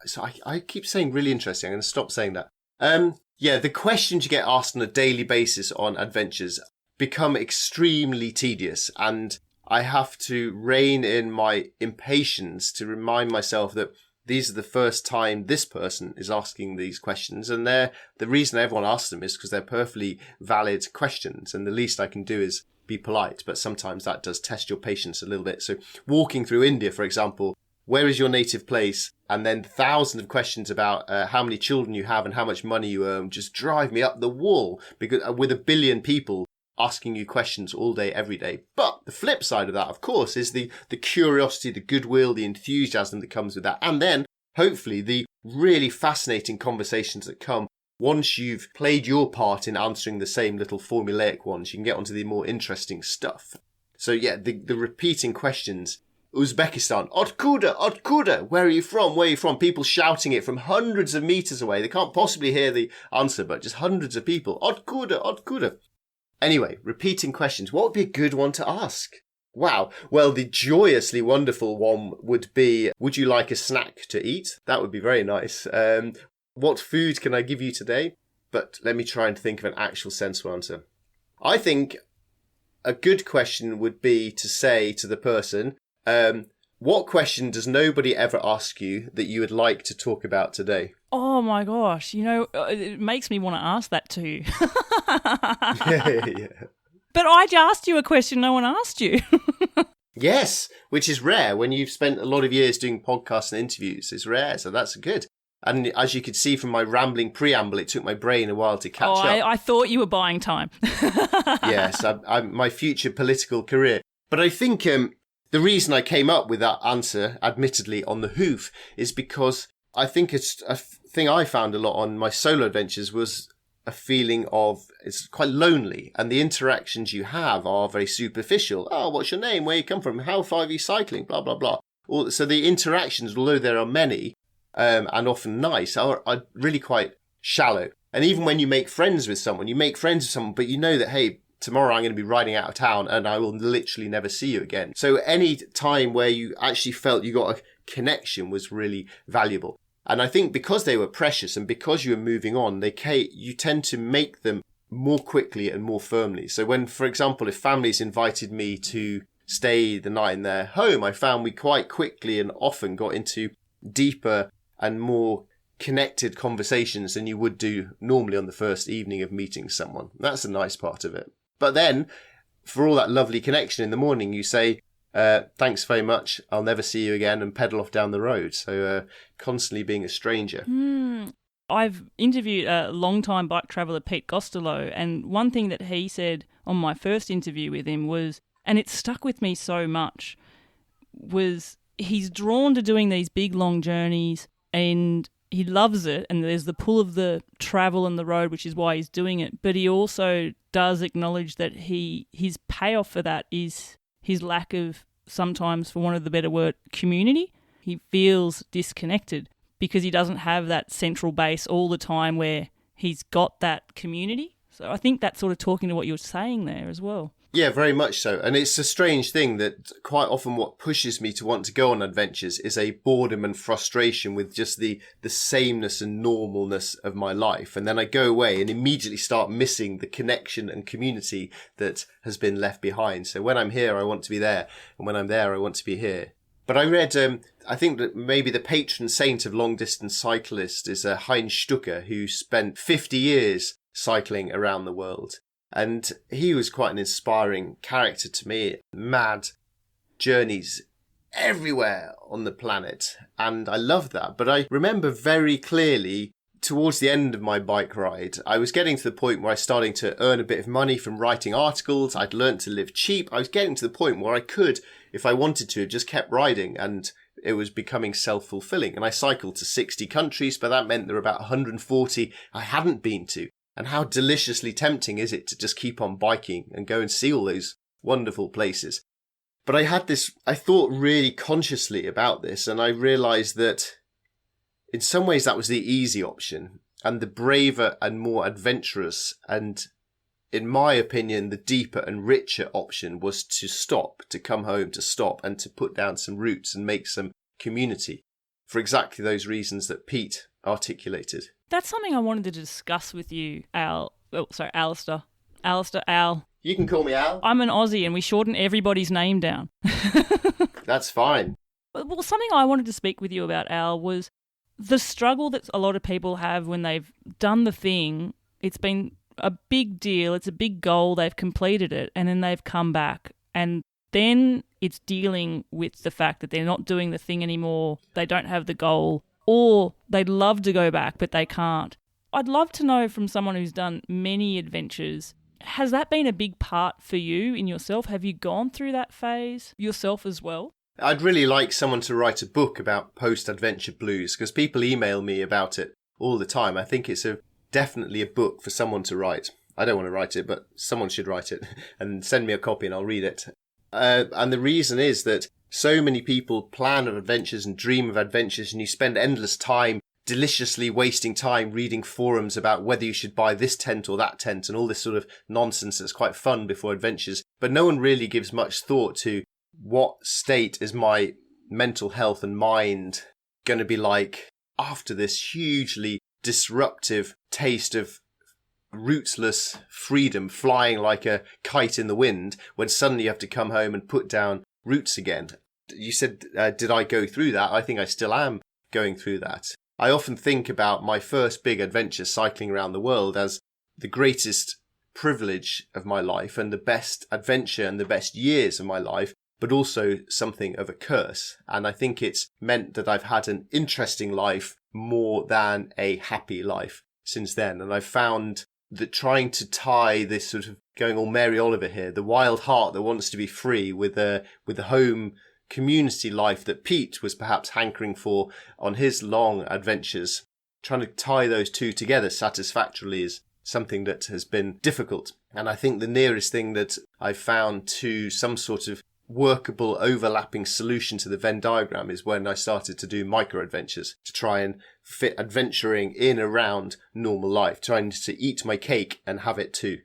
So I keep saying really interesting. I'm going to stop saying that. The questions you get asked on a daily basis on adventures become extremely tedious, and I have to rein in my impatience to remind myself that these are the first time this person is asking these questions, and the reason everyone asks them is because they're perfectly valid questions, and the least I can do is be polite, but sometimes that does test your patience a little bit. So walking through India, for example, where is your native place? And then thousands of questions about how many children you have and how much money you earn just drive me up the wall, because with 1 billion people asking you questions all day, every day. But the flip side of that, of course, is the curiosity, the goodwill, the enthusiasm that comes with that. And then, hopefully, the really fascinating conversations that come once you've played your part in answering the same little formulaic ones. You can get onto the more interesting stuff. So yeah, the repeating questions. Uzbekistan, Otkuda, where are you from? Where are you from? People shouting it from hundreds of meters away. They can't possibly hear the answer, but just hundreds of people. Otkuda. Anyway, repeating questions. What would be a good one to ask? Wow. Well, the joyously wonderful one would be, would you like a snack to eat? That would be very nice. What food can I give you today? But let me try and think of an actual sensible answer. I think a good question would be to say to the person, what question does nobody ever ask you that you would like to talk about today? Oh my gosh, it makes me want to ask that to you. Yeah. But I asked you a question no one asked you. Yes, which is rare when you've spent a lot of years doing podcasts and interviews. It's rare, so that's good. And as you could see from my rambling preamble, it took my brain a while to catch up. I thought you were buying time. Yes, my future political career. But I think the reason I came up with that answer, admittedly on the hoof, is because I think it's a thing I found a lot on my solo adventures was a feeling of it's quite lonely, and the interactions you have are very superficial. Oh, what's your name? Where you come from? How far are you cycling? Blah, blah, blah. So the interactions, although there are many and often nice, are really quite shallow. And even when you make friends with someone, but you know that, hey, tomorrow I'm going to be riding out of town and I will literally never see you again. So any time where you actually felt you got a connection was really valuable. And I think because they were precious and because you were moving on, you tend to make them more quickly and more firmly. So when, for example, if families invited me to stay the night in their home, I found we quite quickly and often got into deeper and more connected conversations than you would do normally on the first evening of meeting someone. That's a nice part of it. But then, for all that lovely connection in the morning, you say, thanks very much, I'll never see you again, and pedal off down the road. So constantly being a stranger. I've interviewed a long-time bike traveller, Pete Gostelow, and one thing that he said on my first interview with him was, and it stuck with me so much, was he's drawn to doing these big, long journeys and he loves it, and there's the pull of the travel and the road, which is why he's doing it, but he also does acknowledge that his payoff for that is his lack of, sometimes, for want of the better word, community. He feels disconnected because he doesn't have that central base all the time where he's got that community. So I think that's sort of talking to what you're saying there as well. Yeah, very much so. And it's a strange thing that quite often what pushes me to want to go on adventures is a boredom and frustration with just the sameness and normalness of my life. And then I go away and immediately start missing the connection and community that has been left behind. So when I'm here, I want to be there. And when I'm there, I want to be here. But I read, I think that maybe the patron saint of long-distance cyclists is Heinz Stucker, who spent 50 years cycling around the world. And he was quite an inspiring character to me. Mad journeys everywhere on the planet. And I loved that. But I remember very clearly towards the end of my bike ride, I was getting to the point where I was starting to earn a bit of money from writing articles. I'd learned to live cheap. I was getting to the point where I could, if I wanted to, just kept riding, and it was becoming self-fulfilling. And I cycled to 60 countries, but that meant there were about 140 I hadn't been to. And how deliciously tempting is it to just keep on biking and go and see all those wonderful places. But I thought really consciously about this, and I realized that in some ways that was the easy option, and the braver and more adventurous, and in my opinion, the deeper and richer option was to stop, to come home, to stop and to put down some roots and make some community for exactly those reasons that Pete articulated. That's something I wanted to discuss with you, Alastair. Alastair, Al. You can call me Al. I'm an Aussie and we shorten everybody's name down. That's fine. Well, something I wanted to speak with you about, Al, was the struggle that a lot of people have when they've done the thing. It's been a big deal. It's a big goal. They've completed it and then they've come back. And then it's dealing with the fact that they're not doing the thing anymore. They don't have the goal. Or they'd love to go back, but they can't. I'd love to know from someone who's done many adventures, has that been a big part for you in yourself? Have you gone through that phase yourself as well? I'd really like someone to write a book about post-adventure blues, because people email me about it all the time. I think it's definitely a book for someone to write. I don't want to write it, but someone should write it and send me a copy and I'll read it. And the reason is that so many people plan of adventures and dream of adventures, and you spend endless time deliciously wasting time reading forums about whether you should buy this tent or that tent and all this sort of nonsense that's quite fun before adventures. But no one really gives much thought to what state is my mental health and mind going to be like after this hugely disruptive taste of rootless freedom, flying like a kite in the wind, when suddenly you have to come home and put down roots again. You said, did I go through that? I think I still am going through that. I often think about my first big adventure cycling around the world as the greatest privilege of my life and the best adventure and the best years of my life, but also something of a curse. And I think it's meant that I've had an interesting life more than a happy life since then. And I've found that trying to tie this sort of, going all Mary Oliver here, the wild heart that wants to be free with the home community life that Pete was perhaps hankering for on his long adventures, trying to tie those two together satisfactorily is something that has been difficult. And I think the nearest thing that I've found to some sort of workable overlapping solution to the Venn diagram is when I started to do microadventures, to try and fit adventuring in around normal life, trying to eat my cake and have it too.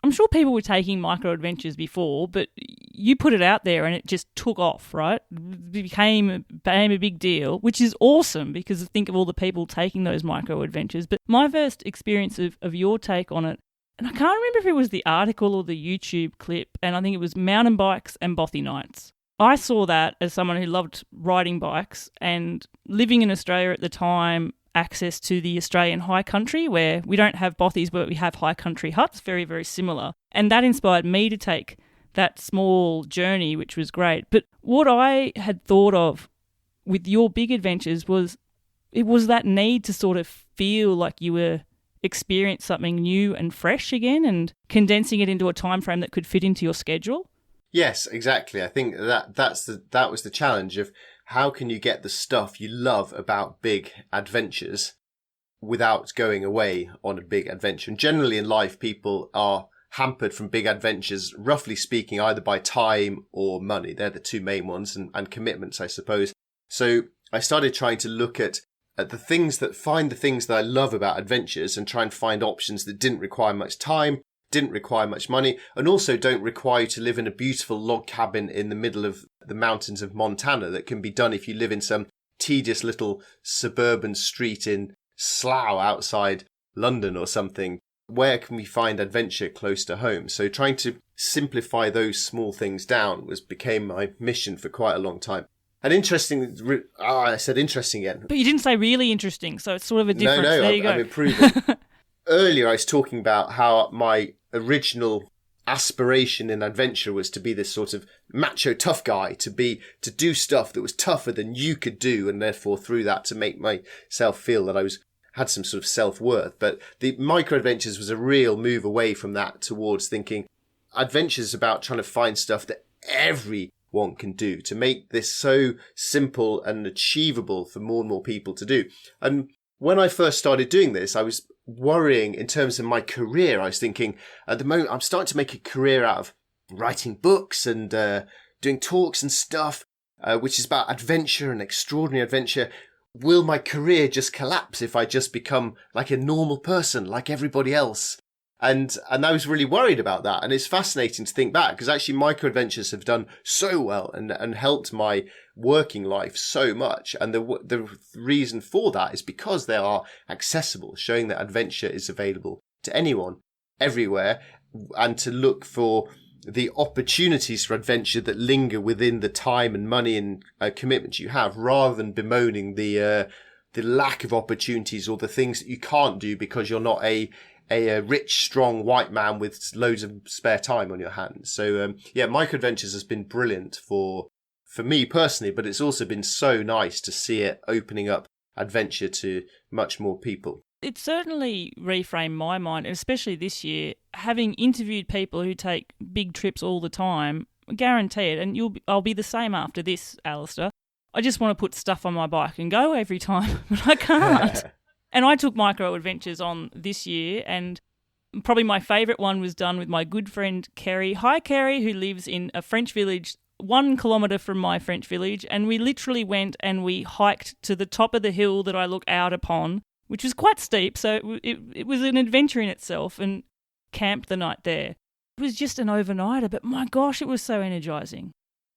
I'm sure people were taking microadventures before, but you put it out there and it just took off, right? It became a big deal, which is awesome because think of all the people taking those microadventures. But my first experience of your take on it and I can't remember if it was the article or the YouTube clip, and I think it was mountain bikes and bothy nights. I saw that as someone who loved riding bikes and living in Australia at the time, access to the Australian high country where we don't have bothies but we have high country huts, very, very similar. And that inspired me to take that small journey, which was great. But what I had thought of with your big adventures was it was that need to sort of feel like you were experience something new and fresh again and condensing it into a time frame that could fit into your schedule. Yes, exactly. I think that was the challenge of how can you get the stuff you love about big adventures without going away on a big adventure. And generally in life, people are hampered from big adventures, roughly speaking, either by time or money. They're the two main ones, and commitments, I suppose. So I started trying to look at the things that I love about adventures and try and find options that didn't require much time, didn't require much money, and also don't require you to live in a beautiful log cabin in the middle of the mountains of Montana that can be done if you live in some tedious little suburban street in Slough outside London or something. Where can we find adventure close to home? So trying to simplify those small things down became my mission for quite a long time. And interesting, I said interesting again. But you didn't say really interesting, so it's sort of a difference. No, there you go. I'm improving. Earlier I was talking about how my original aspiration in adventure was to be this sort of macho tough guy, to do stuff that was tougher than you could do, and therefore through that to make myself feel that I had some sort of self-worth. But the microadventures was a real move away from that towards thinking adventures about trying to find stuff that everyone can do, to make this so simple and achievable for more and more people to do. And when I first started doing this, I was worrying in terms of my career. I was thinking, at the moment, I'm starting to make a career out of writing books and doing talks and stuff, which is about adventure and extraordinary adventure. Will my career just collapse if I just become like a normal person, like everybody else? And I was really worried about that. And it's fascinating to think back, because actually microadventures have done so well and helped my working life so much. And the reason for that is because they are accessible, showing that adventure is available to anyone, everywhere, and to look for the opportunities for adventure that linger within the time and money and commitment you have, rather than bemoaning the lack of opportunities or the things that you can't do because you're not a rich, strong white man with loads of spare time on your hands. So, microadventures has been brilliant for me personally, but it's also been so nice to see it opening up adventure to much more people. It certainly reframed my mind, especially this year, having interviewed people who take big trips all the time, guarantee it, and I'll be the same after this, Alastair. I just want to put stuff on my bike and go every time, but I can't. And I took micro adventures on this year, and probably my favourite one was done with my good friend Kerry. Hi, Kerry, who lives in a French village 1 kilometre from my French village, and we literally went and we hiked to the top of the hill that I look out upon, which was quite steep, so it was an adventure in itself, and camped the night there. It was just an overnighter, but my gosh, it was so energising.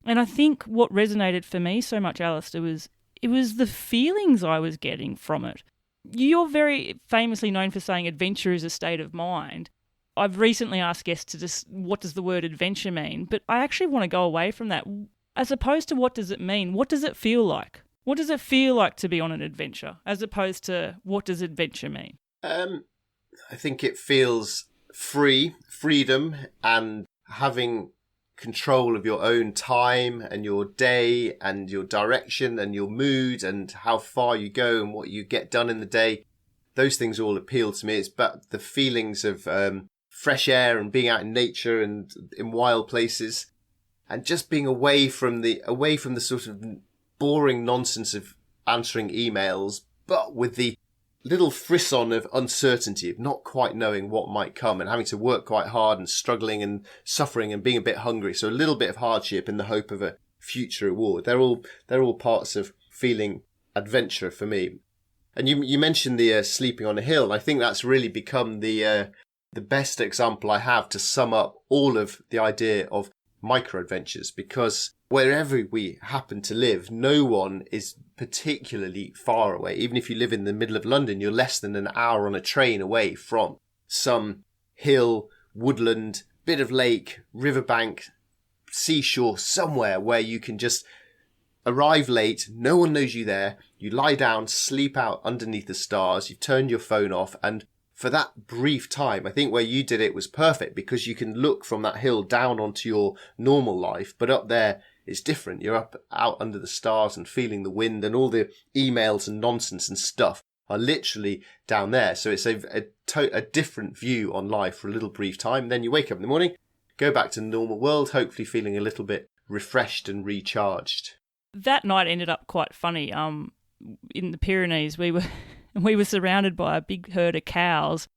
And I think what resonated for me so much, Alastair, was the feelings I was getting from it. You're very famously known for saying adventure is a state of mind. I've recently asked guests to just, what does the word adventure mean? But I actually want to go away from that. As opposed to what does it mean, what does it feel like? What does it feel like to be on an adventure, as opposed to what does adventure mean? I think it feels freedom, and having control of your own time and your day and your direction and your mood and how far you go and what you get done in the day. Those things all appeal to me. It's but the feelings of fresh air and being out in nature and in wild places, and just being away from the sort of boring nonsense of answering emails, but with the little frisson of uncertainty, of not quite knowing what might come and having to work quite hard and struggling and suffering and being a bit hungry. So a little bit of hardship in the hope of a future reward. They're all parts of feeling adventure for me. And you mentioned the sleeping on a hill. I think that's really become the best example I have to sum up all of the idea of microadventures, because wherever we happen to live, no one is particularly far away. Even if you live in the middle of London, you're less than an hour on a train away from some hill, woodland, bit of lake, riverbank, seashore, somewhere where you can just arrive late, no one knows you there, you lie down, sleep out underneath the stars, you've turned your phone off, and for that brief time, I think where you did it was perfect because you can look from that hill down onto your normal life, but up there it's different. You're up out under the stars and feeling the wind, and all the emails and nonsense and stuff are literally down there. So it's a different view on life for a little brief time. And then you wake up in the morning, go back to the normal world, hopefully feeling a little bit refreshed and recharged. That night ended up quite funny. In the Pyrenees, we were surrounded by a big herd of cows.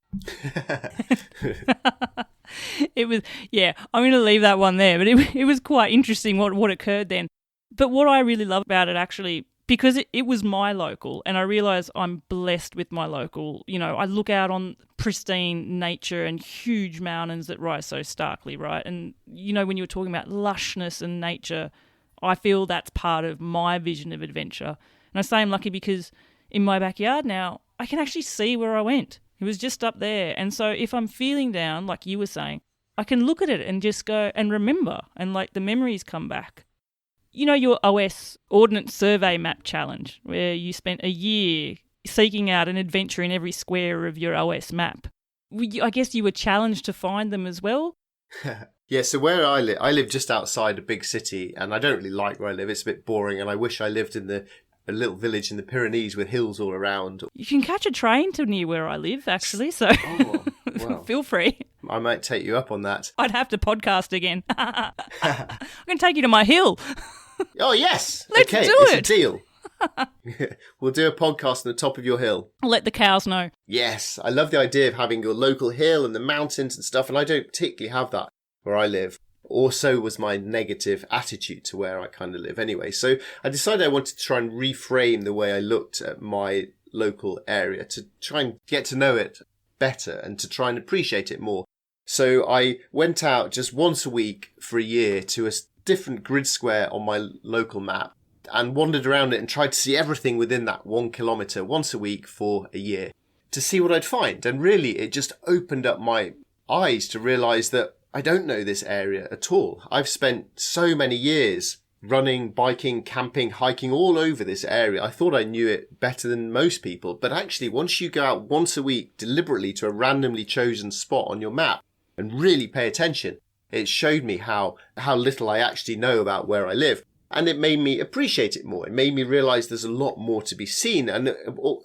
It was, yeah, I'm going to leave that one there, but it was quite interesting what occurred then. But what I really love about it, actually, because it was my local, and I realise I'm blessed with my local. You know, I look out on pristine nature and huge mountains that rise so starkly, right? And, you know, when you were talking about lushness and nature, I feel that's part of my vision of adventure. And I say I'm lucky because in my backyard now, I can actually see where I went. It was just up there. And so if I'm feeling down, like you were saying, I can look at it and just go and remember, and like the memories come back. You know, your OS Ordnance Survey Map Challenge, where you spent a year seeking out an adventure in every square of your OS map. I guess you were challenged to find them as well. Yeah, so where I live just outside a big city, and I don't really like where I live. It's a bit boring, and I wish I lived in a little village in the Pyrenees with hills all around. You can catch a train to near where I live, actually, so Well, feel free. I might take you up on that. I'd have to podcast again. I'm going to take you to my hill. Oh, yes. Let's okay, do it's it. a deal. We'll do a podcast on the top of your hill. I'll let the cows know. Yes, I love the idea of having your local hill and the mountains and stuff, and I don't particularly have that where I live. Or so was my negative attitude to where I kind of live anyway. So I decided I wanted to try and reframe the way I looked at my local area to try and get to know it better and to try and appreciate it more. So I went out just once a week for a year to a different grid square on my local map and wandered around it and tried to see everything within that 1 kilometre once a week for a year to see what I'd find. And really, it just opened up my eyes to realise that I don't know this area at all. I've spent so many years running, biking, camping, hiking all over this area. I thought I knew it better than most people. But actually, once you go out once a week deliberately to a randomly chosen spot on your map and really pay attention, it showed me how little I actually know about where I live. And it made me appreciate it more. It made me realise there's a lot more to be seen. And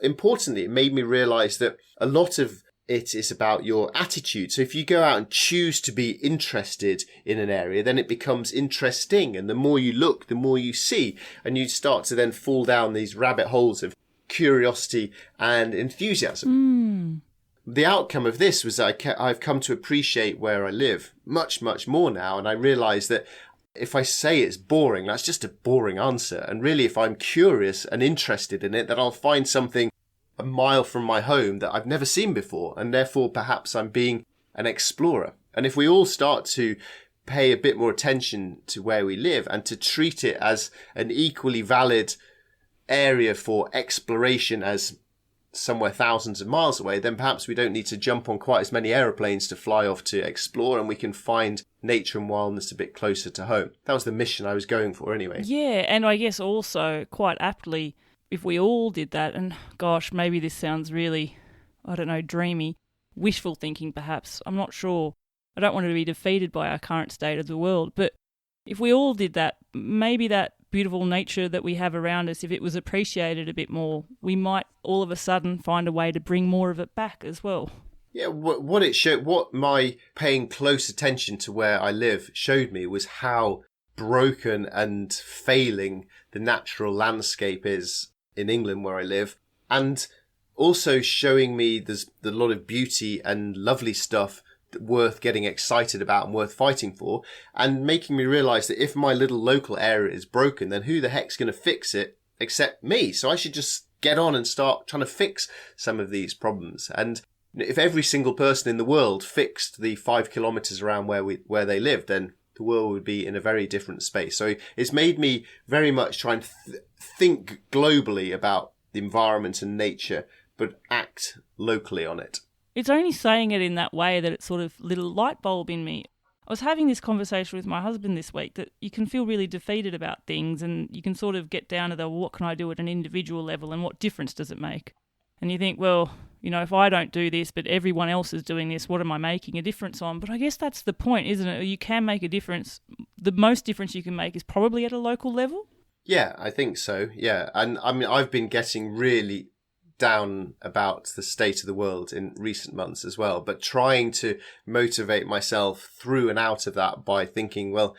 importantly, it made me realise that a lot of it is about your attitude. So if you go out and choose to be interested in an area, then it becomes interesting. And the more you look, the more you see. And you start to then fall down these rabbit holes of curiosity and enthusiasm. The outcome of this was that I've come to appreciate where I live much, much more now. And I realise that if I say it's boring, that's just a boring answer. And really, if I'm curious and interested in it, then I'll find something a mile from my home that I've never seen before, and therefore perhaps I'm being an explorer. And if we all start to pay a bit more attention to where we live and to treat it as an equally valid area for exploration as somewhere thousands of miles away, then perhaps we don't need to jump on quite as many aeroplanes to fly off to explore, and we can find nature and wildness a bit closer to home. That was the mission I was going for anyway. Yeah, and I guess also quite aptly, if we all did that, and gosh, maybe this sounds really, I don't know, dreamy, wishful thinking perhaps, I'm not sure. I don't want to be defeated by our current state of the world, but if we all did that, maybe that beautiful nature that we have around us, if it was appreciated a bit more, we might all of a sudden find a way to bring more of it back as well. Yeah, what it showed, what my paying close attention to where I live showed me was how broken and failing the natural landscape is in England where I live, and also showing me there's a lot of beauty and lovely stuff worth getting excited about and worth fighting for, and making me realise that if my little local area is broken, then who the heck's going to fix it except me? So I should just get on and start trying to fix some of these problems. And if every single person in the world fixed the 5 kilometres around where they live, then the world would be in a very different space. So it's made me very much try and think globally about the environment and nature, but act locally on it. It's only saying it in that way that it's sort of lit a light bulb in me. I was having this conversation with my husband this week that you can feel really defeated about things and you can sort of get down to what can I do at an individual level and what difference does it make? And you think, well, if I don't do this but everyone else is doing this, what am I making a difference on? But I guess that's the point, isn't it? You can make a difference. The most difference you can make is probably at a local level. Yeah, I think so. Yeah. And I mean, I've been getting really down about the state of the world in recent months as well, but trying to motivate myself through and out of that by thinking, well,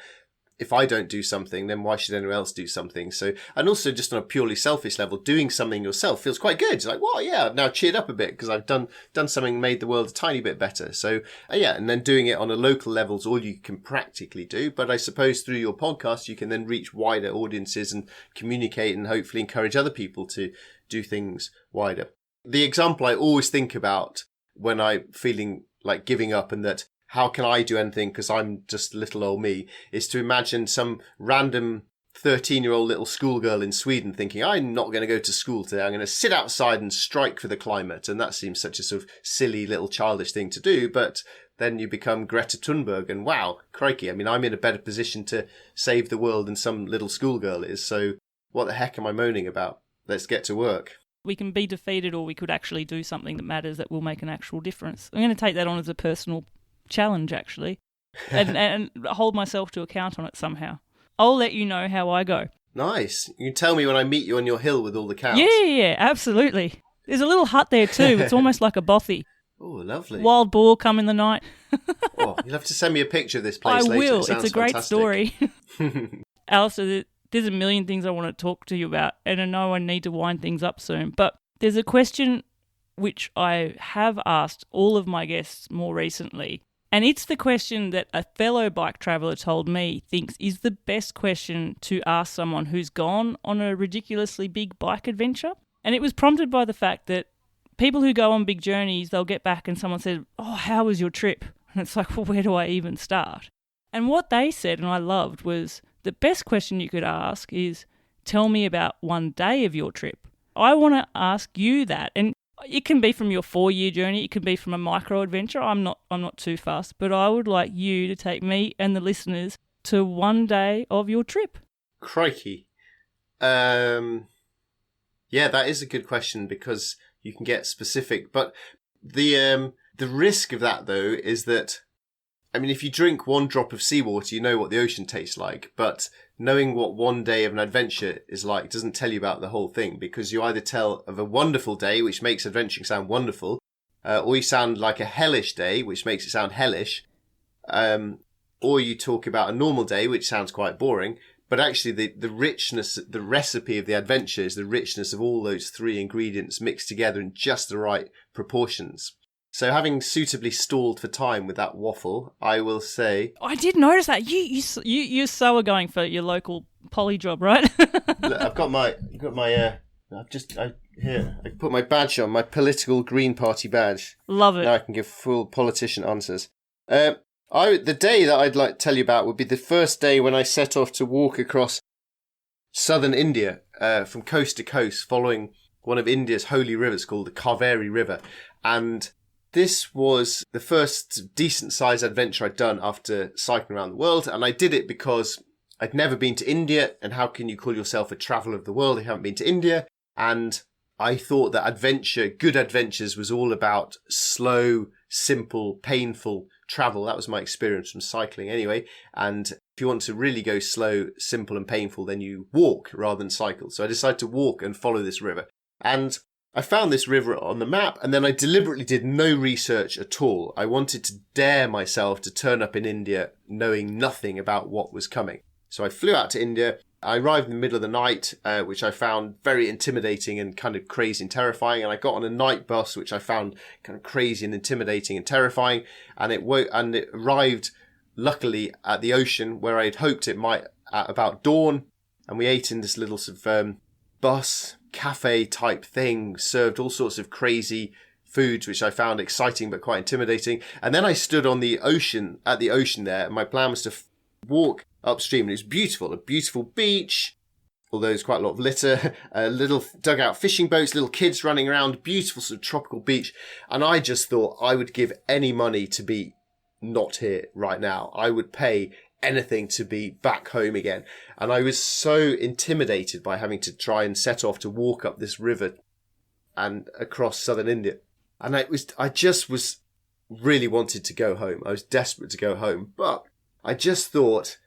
if I don't do something, then why should anyone else do something? So, and also just on a purely selfish level, doing something yourself feels quite good. It's like, well, yeah, I've now cheered up a bit because I've done something, made the world a tiny bit better. So, yeah, and then doing it on a local level is all you can practically do. But I suppose through your podcast, you can then reach wider audiences and communicate and hopefully encourage other people to do things wider. The example I always think about when I'm feeling like giving up and that how can I do anything because I'm just little old me, is to imagine some random 13-year-old little schoolgirl in Sweden thinking, I'm not going to go to school today. I'm going to sit outside and strike for the climate. And that seems such a sort of silly little childish thing to do. But then you become Greta Thunberg and wow, crikey. I mean, I'm in a better position to save the world than some little schoolgirl is. So what the heck am I moaning about? Let's get to work. We can be defeated or we could actually do something that matters that will make an actual difference. I'm going to take that on as a personal challenge, actually, and hold myself to account on it somehow. I'll let you know how I go. Nice. You can tell me when I meet you on your hill with all the cows. Yeah, absolutely. There's a little hut there too. It's almost like a bothy. Oh, lovely. Wild boar come in the night. Oh, you'll have to send me a picture of this place later. I will. It sounds it's a great fantastic. story. Alistair, there's a million things I want to talk to you about, and I know I need to wind things up soon, but there's a question which I have asked all of my guests more recently, and it's the question that a fellow bike traveller told me thinks is the best question to ask someone who's gone on a ridiculously big bike adventure. And it was prompted by the fact that people who go on big journeys, they'll get back and someone said, oh, how was your trip? And it's like, well, where do I even start? And what they said, and I loved, was the best question you could ask is, tell me about one day of your trip. I want to ask you that. And it can be from your 4-year journey. It can be from a micro adventure. I'm not too fast, but I would like you to take me and the listeners to one day of your trip. Crikey. Yeah, that is a good question because you can get specific. But the risk of that, though, is that, I mean, if you drink one drop of seawater, you know what the ocean tastes like. But knowing what one day of an adventure is like doesn't tell you about the whole thing, because you either tell of a wonderful day, which makes adventuring sound wonderful, or you sound like a hellish day, which makes it sound hellish, or you talk about a normal day, which sounds quite boring. But actually, the richness, the recipe of the adventure is the richness of all those three ingredients mixed together in just the right proportions. So having suitably stalled for time with that waffle, I will say... I did notice that. You so are going for your local poly job, right? Look, I can put my badge on, my political Green Party badge. Love it. Now I can give full politician answers. The day that I'd like to tell you about would be the first day when I set off to walk across southern India, from coast to coast, following one of India's holy rivers called the Kaveri River. And this was the first decent-sized adventure I'd done after cycling around the world, and I did it because I'd never been to India, and how can you call yourself a traveller of the world if you haven't been to India? And I thought that good adventures was all about slow, simple, painful travel. That was my experience from cycling anyway, and if you want to really go slow, simple and painful, then you walk rather than cycle. So I decided to walk and follow this river. And I found this river on the map, and then I deliberately did no research at all. I wanted to dare myself to turn up in India knowing nothing about what was coming. So I flew out to India. I arrived in the middle of the night, which I found very intimidating and kind of crazy and terrifying. And I got on a night bus, which I found kind of crazy and intimidating and terrifying. And it arrived, luckily, at the ocean where I'd hoped it might at about dawn. And we ate in this little sort of bus cafe type thing, served all sorts of crazy foods, which I found exciting but quite intimidating. And then I stood on the ocean, at the ocean there. And my plan was to walk upstream, and it was beautiful, a beautiful beach, although there's quite a lot of litter, little dugout fishing boats, little kids running around, beautiful sort of tropical beach. And I just thought I would give any money to be not here right now. I would pay anything to be back home again. And I was so intimidated by having to try and set off to walk up this river and across southern India. And I just was really wanted to go home. I was desperate to go home, but I just thought,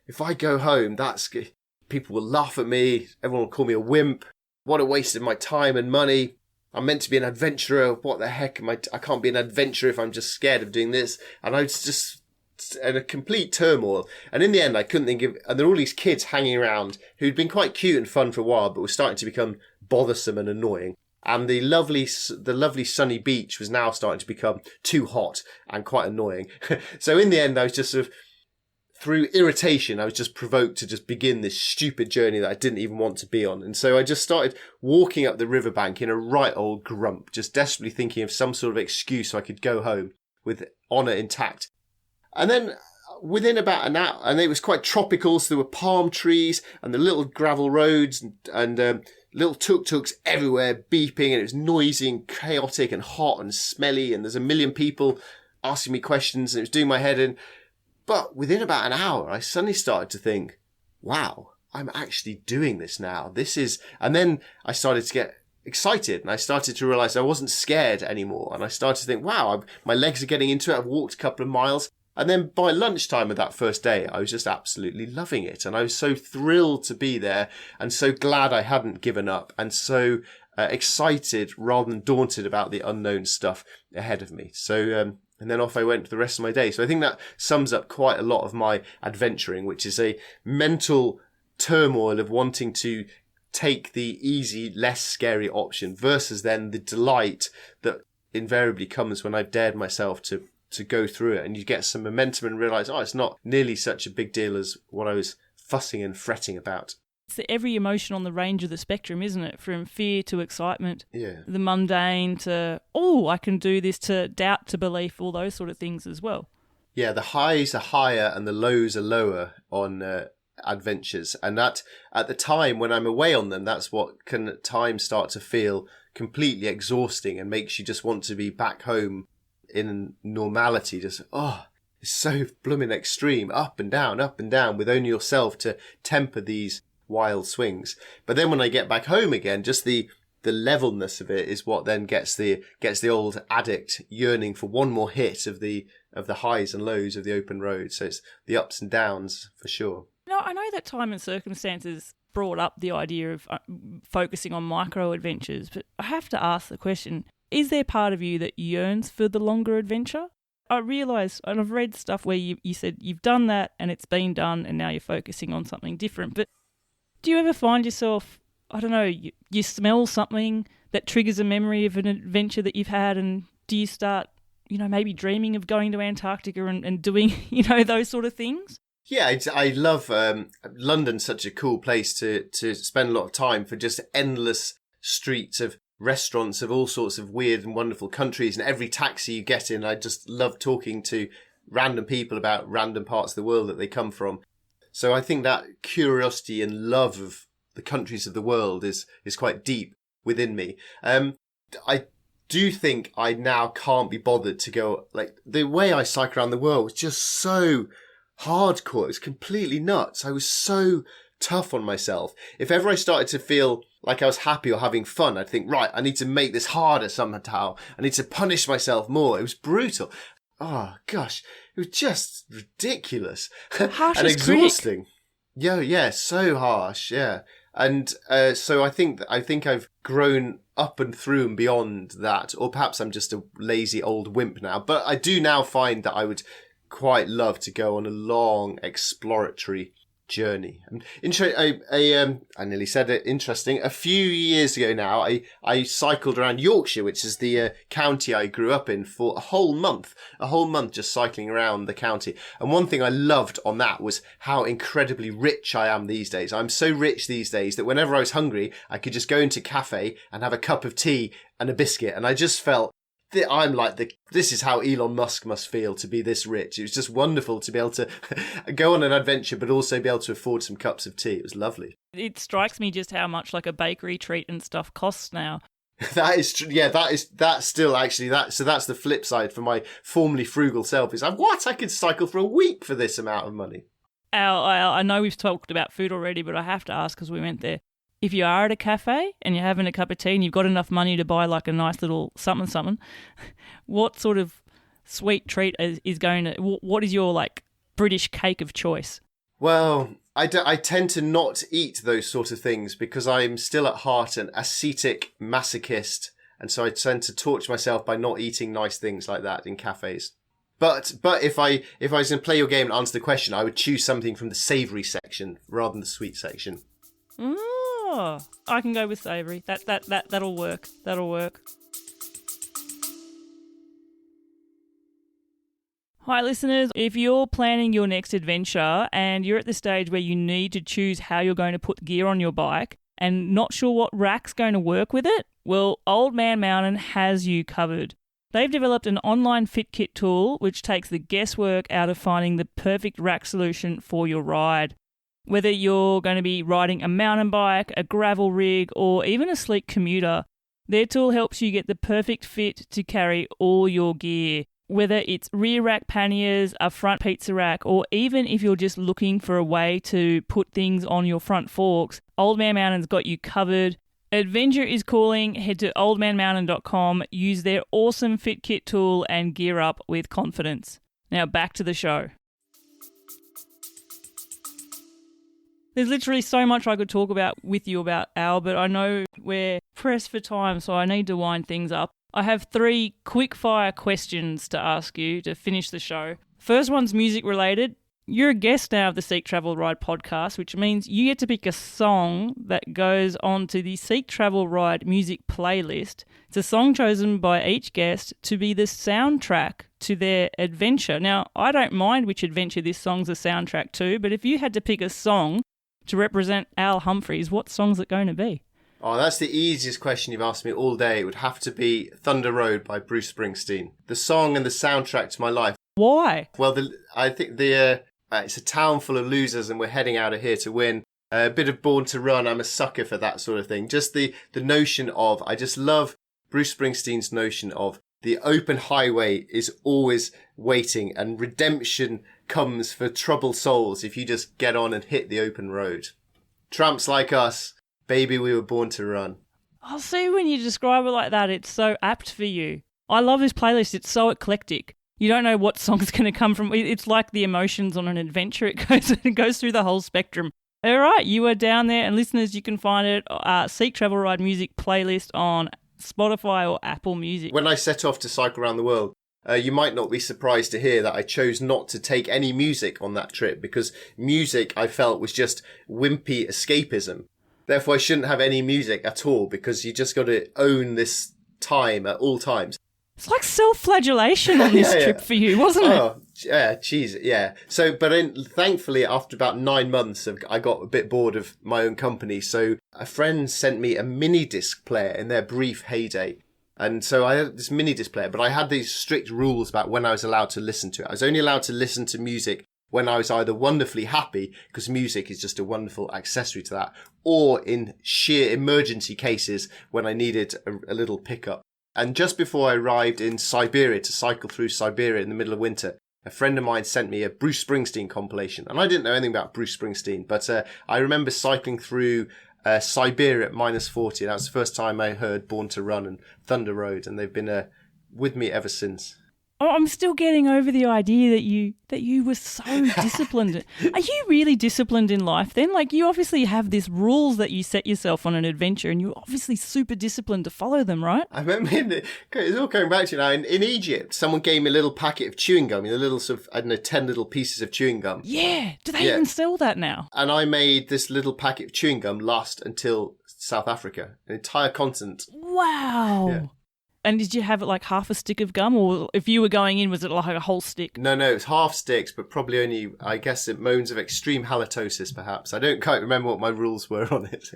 if I go home, people will laugh at me. Everyone will call me a wimp. What a waste of my time and money. I'm meant to be an adventurer. What the heck I can't be an adventurer if I'm just scared of doing this. And I was just in a complete turmoil. And in the end, I couldn't think of, and there were all these kids hanging around who'd been quite cute and fun for a while, but were starting to become bothersome and annoying. And the lovely sunny beach was now starting to become too hot and quite annoying. So in the end, I was just sort of, through irritation, I was just provoked to just begin this stupid journey that I didn't even want to be on. And so I just started walking up the riverbank in a right old grump, just desperately thinking of some sort of excuse so I could go home with honour intact. And then within about an hour, and it was quite tropical, so there were palm trees and the little gravel roads and little tuk-tuks everywhere beeping, and it was noisy and chaotic and hot and smelly, and there's a million people asking me questions, and it was doing my head in. But within about an hour, I suddenly started to think, wow, I'm actually doing this now. And then I started to get excited, and I started to realise I wasn't scared anymore. And I started to think, wow, my legs are getting into it. I've walked a couple of miles. And then by lunchtime of that first day, I was just absolutely loving it. And I was so thrilled to be there and so glad I hadn't given up and so excited rather than daunted about the unknown stuff ahead of me. So, and then off I went for the rest of my day. So I think that sums up quite a lot of my adventuring, which is a mental turmoil of wanting to take the easy, less scary option versus then the delight that invariably comes when I've dared myself to go through it, and you get some momentum and realise, it's not nearly such a big deal as what I was fussing and fretting about. It's every emotion on the range of the spectrum, isn't it? From fear to excitement, yeah, the mundane to, I can do this, to doubt to belief, all those sort of things as well. Yeah, the highs are higher and the lows are lower on adventures. And that, at the time when I'm away on them, that's what can at times start to feel completely exhausting and makes you just want to be back home in normality, just it's so blooming extreme, up and down with only yourself to temper these wild swings. But then when I get back home again, just the levelness of it is what then gets the old addict yearning for one more hit of the highs and lows of the open road. So it's the ups and downs for sure. No, I know that time and circumstances brought up the idea of focusing on micro adventures, but I have to ask the question, is there part of you that yearns for the longer adventure? I realise, and I've read stuff where you said you've done that and it's been done and now you're focusing on something different. But do you ever find yourself, I don't know, you smell something that triggers a memory of an adventure that you've had, and do you start, maybe dreaming of going to Antarctica and doing, those sort of things? Yeah, I love London's such a cool place to spend a lot of time, for just endless streets of restaurants of all sorts of weird and wonderful countries, and every taxi you get in, I just love talking to random people about random parts of the world that they come from. So I think that curiosity and love of the countries of the world is quite deep within me. I do think I now can't be bothered to go, like, the way I cycle around the world was just so hardcore. It was completely nuts. I was so tough on myself. If ever I started to feel like I was happy or having fun, I'd think, right, I need to make this harder somehow. I need to punish myself more. It was brutal. Oh, gosh. It was just ridiculous. Harsh and as exhausting. Yeah, so harsh, yeah. And so I think I've grown up and through and beyond that, or perhaps I'm just a lazy old wimp now. But I do now find that I would quite love to go on a long exploratory journey. And I nearly said it, interesting. A few years ago now, I cycled around Yorkshire, which is the county I grew up in, for a whole month just cycling around the county. And one thing I loved on that was how incredibly rich I am these days. I'm so rich these days that whenever I was hungry, I could just go into a cafe and have a cup of tea and a biscuit. And I just felt I'm like this is how Elon Musk must feel to be this rich. It was just wonderful to be able to go on an adventure, but also be able to afford some cups of tea. It was lovely. It strikes me just how much like a bakery treat and stuff costs now. That is true. Yeah, that's still actually that. So that's the flip side for my formerly frugal self is I could cycle for a week for this amount of money. Al, I know we've talked about food already, but I have to ask because we went there. If you are at a cafe and you're having a cup of tea and you've got enough money to buy like a nice little something, what sort of sweet treat is going to? What is your like British cake of choice? Well, I tend to not eat those sort of things because I'm still at heart an ascetic masochist, and so I tend to torture myself by not eating nice things like that in cafes. But if I was going to play your game and answer the question, I would choose something from the savoury section rather than the sweet section. Oh, I can go with savoury. That'll work. That'll work. Hi listeners, if you're planning your next adventure and you're at the stage where you need to choose how you're going to put gear on your bike and not sure what rack's going to work with it, well, Old Man Mountain has you covered. They've developed an online fit kit tool which takes the guesswork out of finding the perfect rack solution for your ride. Whether you're going to be riding a mountain bike, a gravel rig, or even a sleek commuter, their tool helps you get the perfect fit to carry all your gear. Whether it's rear rack panniers, a front pizza rack, or even if you're just looking for a way to put things on your front forks, Old Man Mountain's got you covered. Adventure is calling. Head to oldmanmountain.com, use their awesome fit kit tool and gear up with confidence. Now back to the show. There's literally so much I could talk about with you about Al, but I know we're pressed for time, so I need to wind things up. I have 3 quick-fire questions to ask you to finish the show. First one's music-related. You're a guest now of the Seek Travel Ride podcast, which means you get to pick a song that goes onto the Seek Travel Ride music playlist. It's a song chosen by each guest to be the soundtrack to their adventure. Now, I don't mind which adventure this song's a soundtrack to, but if you had to pick a song to represent Al Humphreys, what song's it going to be? Oh, that's the easiest question you've asked me all day. It would have to be Thunder Road by Bruce Springsteen. The song and the soundtrack to my life. Why? Well, I think it's a town full of losers and we're heading out of here to win. A bit of Born to Run. I'm a sucker for that sort of thing. Just the notion of, I just love Bruce Springsteen's notion of the open highway is always waiting and redemption comes for troubled souls if you just get on and hit the open road. Tramps like us, baby, we were born to run. I'll see when you describe it like that, it's so apt for you. I love this playlist. It's so eclectic. You don't know what song's going to come from. It's like the emotions on an adventure. It goes through the whole spectrum. All right, you are down there, and listeners, you can find it, Seek Travel Ride Music playlist on Spotify or Apple Music. When I set off to cycle around the world, you might not be surprised to hear that I chose not to take any music on that trip because music I felt was just wimpy escapism. Therefore, I shouldn't have any music at all because you just got to own this time at all times. It's like self-flagellation on this trip for you, wasn't it? Oh, yeah, geez, yeah. So, but thankfully, after about 9 months, I got a bit bored of my own company. So a friend sent me a mini disc player in their brief heyday. And so I had this mini disc player, but I had these strict rules about when I was allowed to listen to it. I was only allowed to listen to music when I was either wonderfully happy, because music is just a wonderful accessory to that, or in sheer emergency cases when I needed a little pickup. And just before I arrived in Siberia to cycle through Siberia in the middle of winter, a friend of mine sent me a Bruce Springsteen compilation. And I didn't know anything about Bruce Springsteen, but I remember cycling through Siberia at -40. That was the first time I heard Born to Run and Thunder Road, and they've been with me ever since. I'm still getting over the idea that you were so disciplined. Are you really disciplined in life then? Like, you obviously have these rules that you set yourself on an adventure, and you're obviously super disciplined to follow them, right? I remember, it's all coming back to you now. In Egypt, someone gave me a little packet of chewing gum, a little sort of, I don't know, 10 little pieces of chewing gum. Yeah. Do they even sell that now? And I made this little packet of chewing gum last until South Africa, an entire continent. Wow. Yeah. And did you have it like half a stick of gum, or if you were going in, was it like a whole stick? No, it was half sticks, but probably only, I guess, it moans of extreme halitosis, perhaps. I don't quite remember what my rules were on it.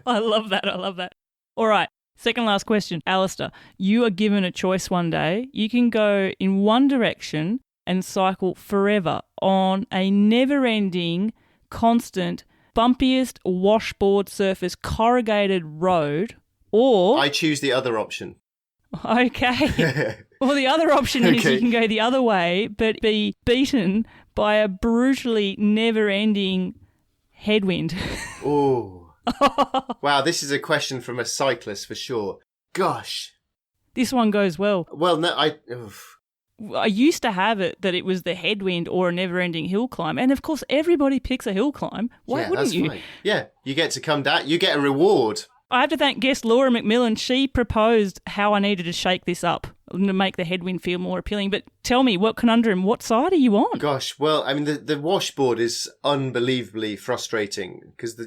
I love that. All right. Second last question. Alistair, you are given a choice one day. You can go in one direction and cycle forever on a never-ending, constant, bumpiest washboard surface corrugated road, or... I choose the other option. Okay. Well, the other option is you can go the other way, but be beaten by a brutally never-ending headwind. Oh. Wow, this is a question from a cyclist for sure. Gosh. This one goes well. Well, no, I used to have it that it was the headwind or a never-ending hill climb. And, of course, everybody picks a hill climb. Why wouldn't that's you? Fine. Yeah, you get to come down. You get a reward. I have to thank guest Laura McMillan. She proposed how I needed to shake this up to make the headwind feel more appealing. But tell me, what conundrum, what side are you on? Gosh, well, I mean, the washboard is unbelievably frustrating because,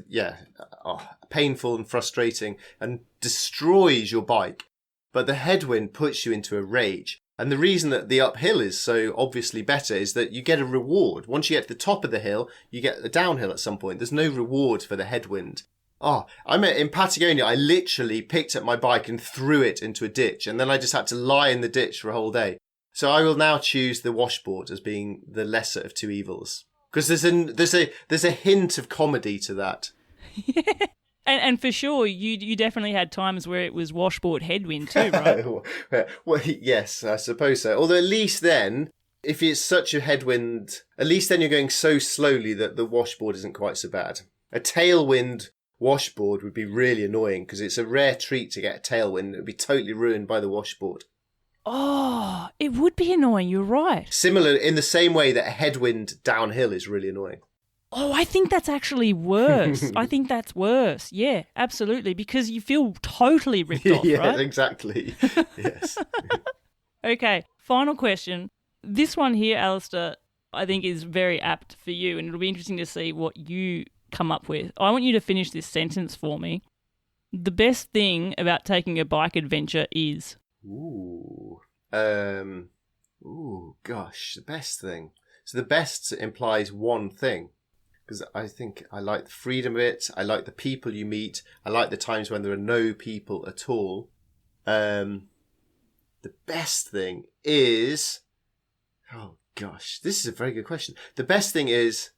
painful and frustrating and destroys your bike. But the headwind puts you into a rage. And the reason that the uphill is so obviously better is that you get a reward. Once you get to the top of the hill, you get a downhill at some point. There's no reward for the headwind. Oh, in Patagonia, I literally picked up my bike and threw it into a ditch, and then I just had to lie in the ditch for a whole day. So I will now choose the washboard as being the lesser of two evils. Because there's a hint of comedy to that. Yeah. And for sure, you definitely had times where it was washboard headwind too, right? Well, yes, I suppose so. Although at least then, if it's such a headwind, at least then you're going so slowly that the washboard isn't quite so bad. A tailwind washboard would be really annoying because it's a rare treat to get a tailwind. It would be totally ruined by the washboard. Oh, it would be annoying. You're right. Similar in the same way that a headwind downhill is really annoying. Oh, I think that's actually worse. I think that's worse. Yeah, absolutely. Because you feel totally ripped off, yeah, right? Exactly. Yes. Okay, final question. This one here, Alistair, I think is very apt for you, and it'll be interesting to see what you come up with. I want you to finish this sentence for me. The best thing about taking a bike adventure is... Ooh, gosh, the best thing. So the best implies one thing. Because I think I like the freedom of it. I like the people you meet. I like the times when there are no people at all. The best thing is... Oh, gosh. This is a very good question. The best thing is...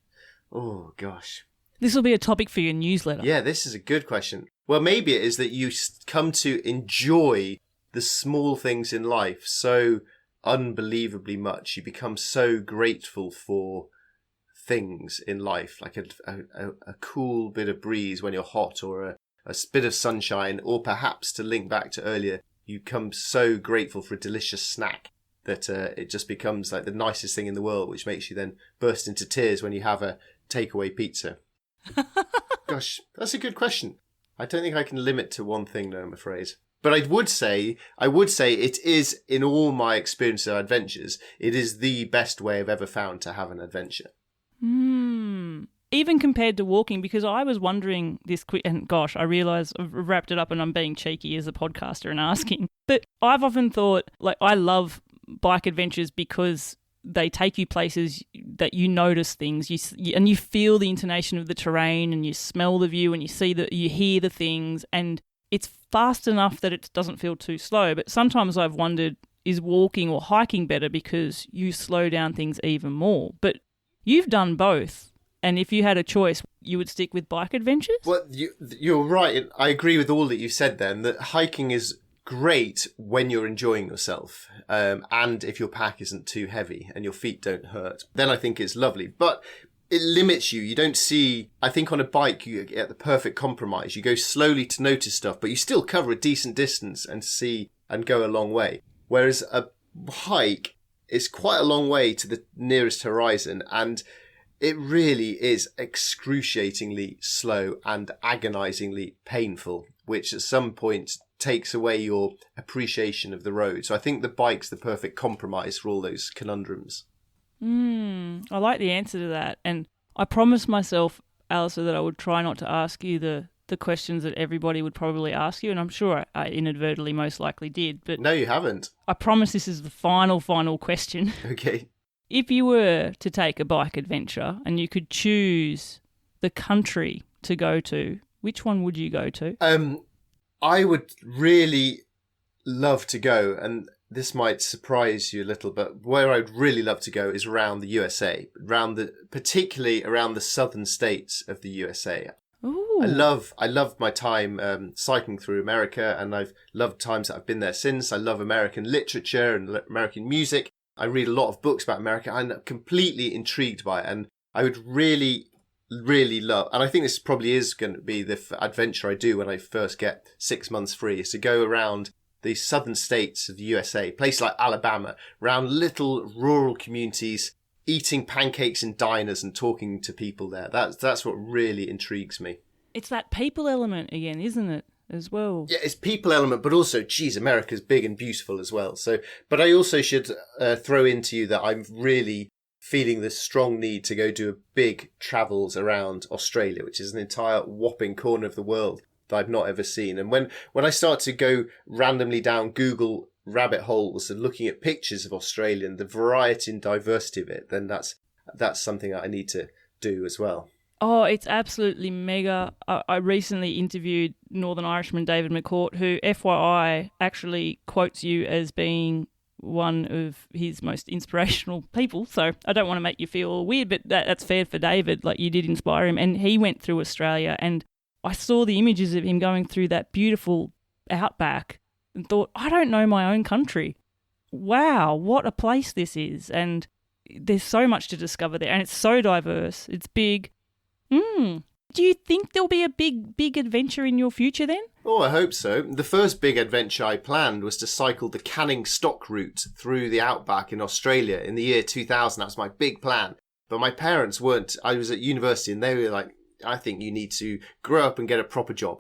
Oh, gosh. This will be a topic for your newsletter. Yeah, this is a good question. Well, maybe it is that you come to enjoy the small things in life so unbelievably much. You become so grateful for things in life, like a cool bit of breeze when you're hot, or a bit of sunshine, or perhaps, to link back to earlier, you become so grateful for a delicious snack that it just becomes like the nicest thing in the world, which makes you then burst into tears when you have a takeaway pizza. Gosh, that's a good question. I don't think I can limit to one thing, though, I'm afraid. But I would say it is, in all my experience of adventures, it is the best way I've ever found to have an adventure. Even compared to walking, because I was wondering this quick, and gosh, I realise I've wrapped it up and I'm being cheeky as a podcaster and asking, but I've often thought, like, I love bike adventures because they take you places that you notice things, and you feel the intonation of the terrain, and you smell the view, and you hear the things, and it's fast enough that it doesn't feel too slow. But sometimes I've wondered, is walking or hiking better because you slow down things even more? But you've done both, and if you had a choice, you would stick with bike adventures? Well, you're right. I agree with all that you said then, that hiking is great when you're enjoying yourself, and if your pack isn't too heavy and your feet don't hurt, then I think it's lovely. But it limits you. You don't see... I think on a bike, you get the perfect compromise. You go slowly to notice stuff, but you still cover a decent distance and see and go a long way. Whereas a hike is quite a long way to the nearest horizon, and it really is excruciatingly slow and agonizingly painful, which at some point takes away your appreciation of the road. So I think the bike's the perfect compromise for all those conundrums. I like the answer to that. And I promised myself, Alistair, that I would try not to ask you the questions that everybody would probably ask you, and I'm sure I inadvertently most likely did. But no, you haven't. I promise this is the final question. Okay. If you were to take a bike adventure and you could choose the country to go to, which one would you go to? I would really love to go, and this might surprise you a little, but where I'd really love to go is around the USA, particularly around the southern states of the USA. Ooh. I love my time cycling through America, and I've loved times that I've been there since. I love American literature and American music. I read a lot of books about America. I'm completely intrigued by it, and I would really, really love, and I think this probably is going to be the adventure I do when I first get 6 months free, is to go around the southern states of the USA, places like Alabama, around little rural communities, eating pancakes in diners and talking to people there. That's what really intrigues me. It's that people element again, isn't it, as well? Yeah, it's people element, but also, geez, America's big and beautiful as well. So, but I also should throw into you that I'm really feeling this strong need to go do big travels around Australia, which is an entire whopping corner of the world that I've not ever seen. And when I start to go randomly down Google rabbit holes and looking at pictures of Australia and the variety and diversity of it, then that's something that I need to do as well. Oh, it's absolutely mega. I recently interviewed Northern Irishman David McCourt, who, FYI, actually quotes you as being one of his most inspirational people. So I don't want to make you feel weird, but that's fair for David. Like, you did inspire him. And he went through Australia, and I saw the images of him going through that beautiful outback and thought, I don't know my own country. Wow, what a place this is. And there's so much to discover there, and it's so diverse. It's big. Do you think there'll be a big adventure in your future then? Oh, I hope so. The first big adventure I planned was to cycle the Canning Stock route through the outback in Australia in the year 2000. That was my big plan. But my parents weren't. I was at university and they were like, I think you need to grow up and get a proper job.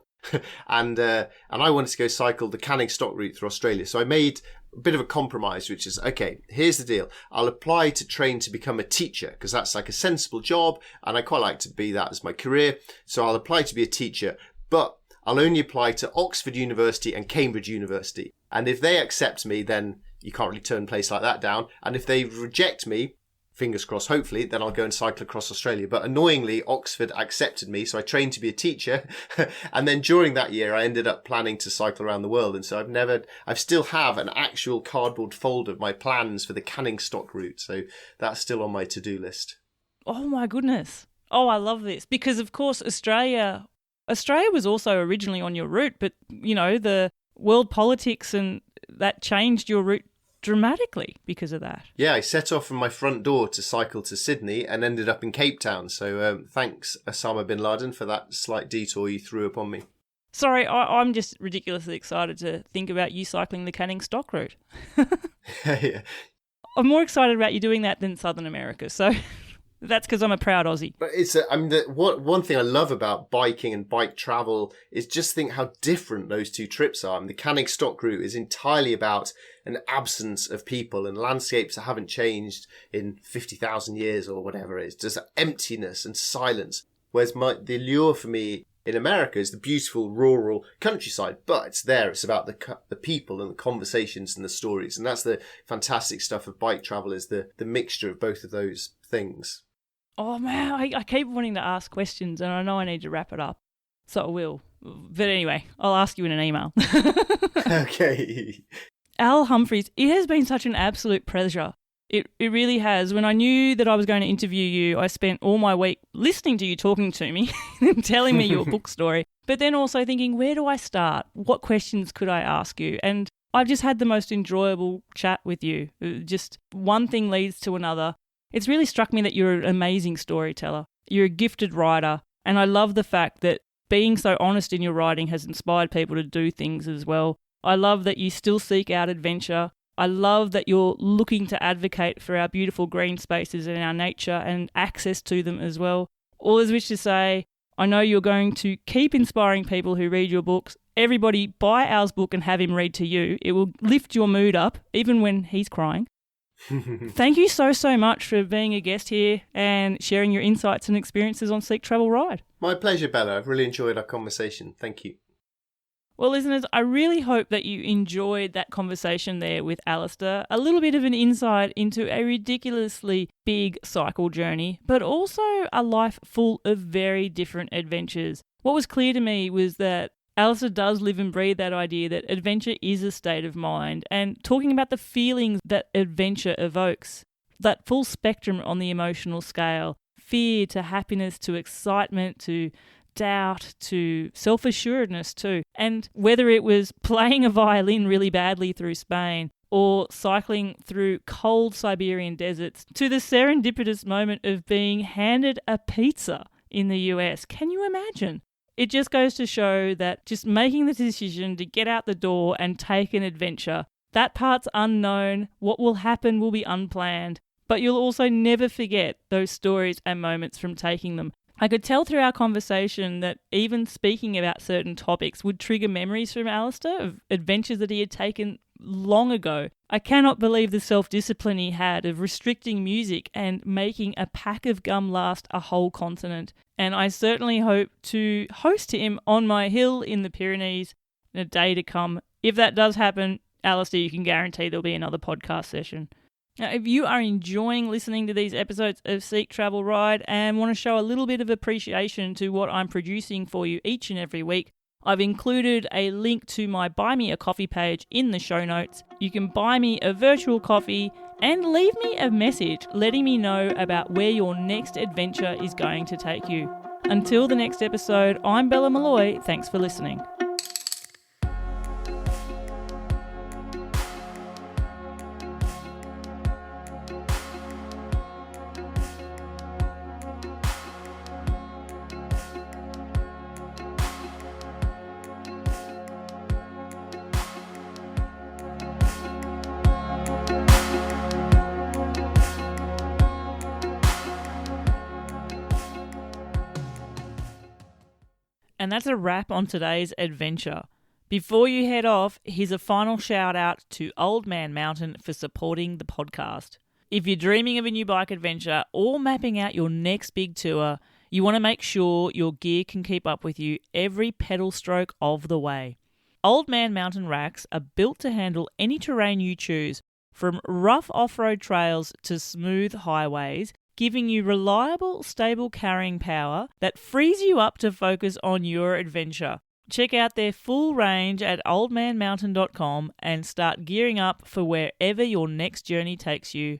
and I wanted to go cycle the Canning Stock route through Australia. So I made a bit of a compromise, which is, okay, here's the deal. I'll apply to train to become a teacher because that's like a sensible job and I quite like to be that as my career. So I'll apply to be a teacher, but I'll only apply to Oxford University and Cambridge University. And if they accept me, then you can't really turn a place like that down. And if they reject me, fingers crossed, hopefully, then I'll go and cycle across Australia. But annoyingly, Oxford accepted me, so I trained to be a teacher. And then during that year, I ended up planning to cycle around the world. And so I still have an actual cardboard folder of my plans for the Canning Stock route. So that's still on my to-do list. Oh my goodness. Oh, I love this. Because of course, Australia was also originally on your route, but you know, the world politics and that changed your route dramatically because of that. Yeah, I set off from my front door to cycle to Sydney and ended up in Cape Town. So thanks, Osama bin Laden, for that slight detour you threw upon me. Sorry, I'm just ridiculously excited to think about you cycling the Canning Stock route. Yeah. I'm more excited about you doing that than Southern America, so that's because I'm a proud Aussie. But one thing I love about biking and bike travel is just think how different those two trips are. The Canning Stock route is entirely about an absence of people and landscapes that haven't changed in 50,000 years or whatever it is. Just emptiness and silence. Whereas the allure for me in America is the beautiful rural countryside, but it's there. It's about the people and the conversations and the stories. And that's the fantastic stuff of bike travel, is the mixture of both of those things. Oh man, I keep wanting to ask questions and I know I need to wrap it up, so I will. But anyway, I'll ask you in an email. Okay. Al Humphreys, it has been such an absolute pleasure. It really has. When I knew that I was going to interview you, I spent all my week listening to you talking to me and telling me your book story, but then also thinking, where do I start? What questions could I ask you? And I've just had the most enjoyable chat with you. Just one thing leads to another. It's really struck me that you're an amazing storyteller. You're a gifted writer, and I love the fact that being so honest in your writing has inspired people to do things as well. I love that you still seek out adventure. I love that you're looking to advocate for our beautiful green spaces and our nature and access to them as well. All is which to say, I know you're going to keep inspiring people who read your books. Everybody buy Al's book and have him read to you. It will lift your mood up, even when he's crying. Thank you so much for being a guest here and sharing your insights and experiences on Seek Travel Ride. My pleasure, Bella. I've really enjoyed our conversation. Thank you. Well, listeners, I really hope that you enjoyed that conversation there with Alastair. A little bit of an insight into a ridiculously big cycle journey, but also a life full of very different adventures. What was clear to me was that Alastair does live and breathe that idea that adventure is a state of mind, and talking about the feelings that adventure evokes, that full spectrum on the emotional scale, fear to happiness to excitement to doubt to self-assuredness too. And whether it was playing a violin really badly through Spain or cycling through cold Siberian deserts to the serendipitous moment of being handed a pizza in the US. Can you imagine? It just goes to show that just making the decision to get out the door and take an adventure, that part's unknown. What will happen will be unplanned, but you'll also never forget those stories and moments from taking them. I could tell through our conversation that even speaking about certain topics would trigger memories from Alastair of adventures that he had taken long ago. I cannot believe the self-discipline he had of restricting music and making a pack of gum last a whole continent. And I certainly hope to host him on my hill in the Pyrenees in a day to come. If that does happen, Alastair, you can guarantee there'll be another podcast session. Now, if you are enjoying listening to these episodes of Seek, Travel, Ride and want to show a little bit of appreciation to what I'm producing for you each and every week, I've included a link to my Buy Me a Coffee page in the show notes. You can buy me a virtual coffee and leave me a message letting me know about where your next adventure is going to take you. Until the next episode, I'm Bella Malloy. Thanks for listening. And that's a wrap on today's adventure. Before you head off, here's a final shout out to Old Man Mountain for supporting the podcast. If you're dreaming of a new bike adventure or mapping out your next big tour, you want to make sure your gear can keep up with you every pedal stroke of the way. Old Man Mountain racks are built to handle any terrain you choose, from rough off-road trails to smooth highways, giving you reliable, stable carrying power that frees you up to focus on your adventure. Check out their full range at oldmanmountain.com and start gearing up for wherever your next journey takes you.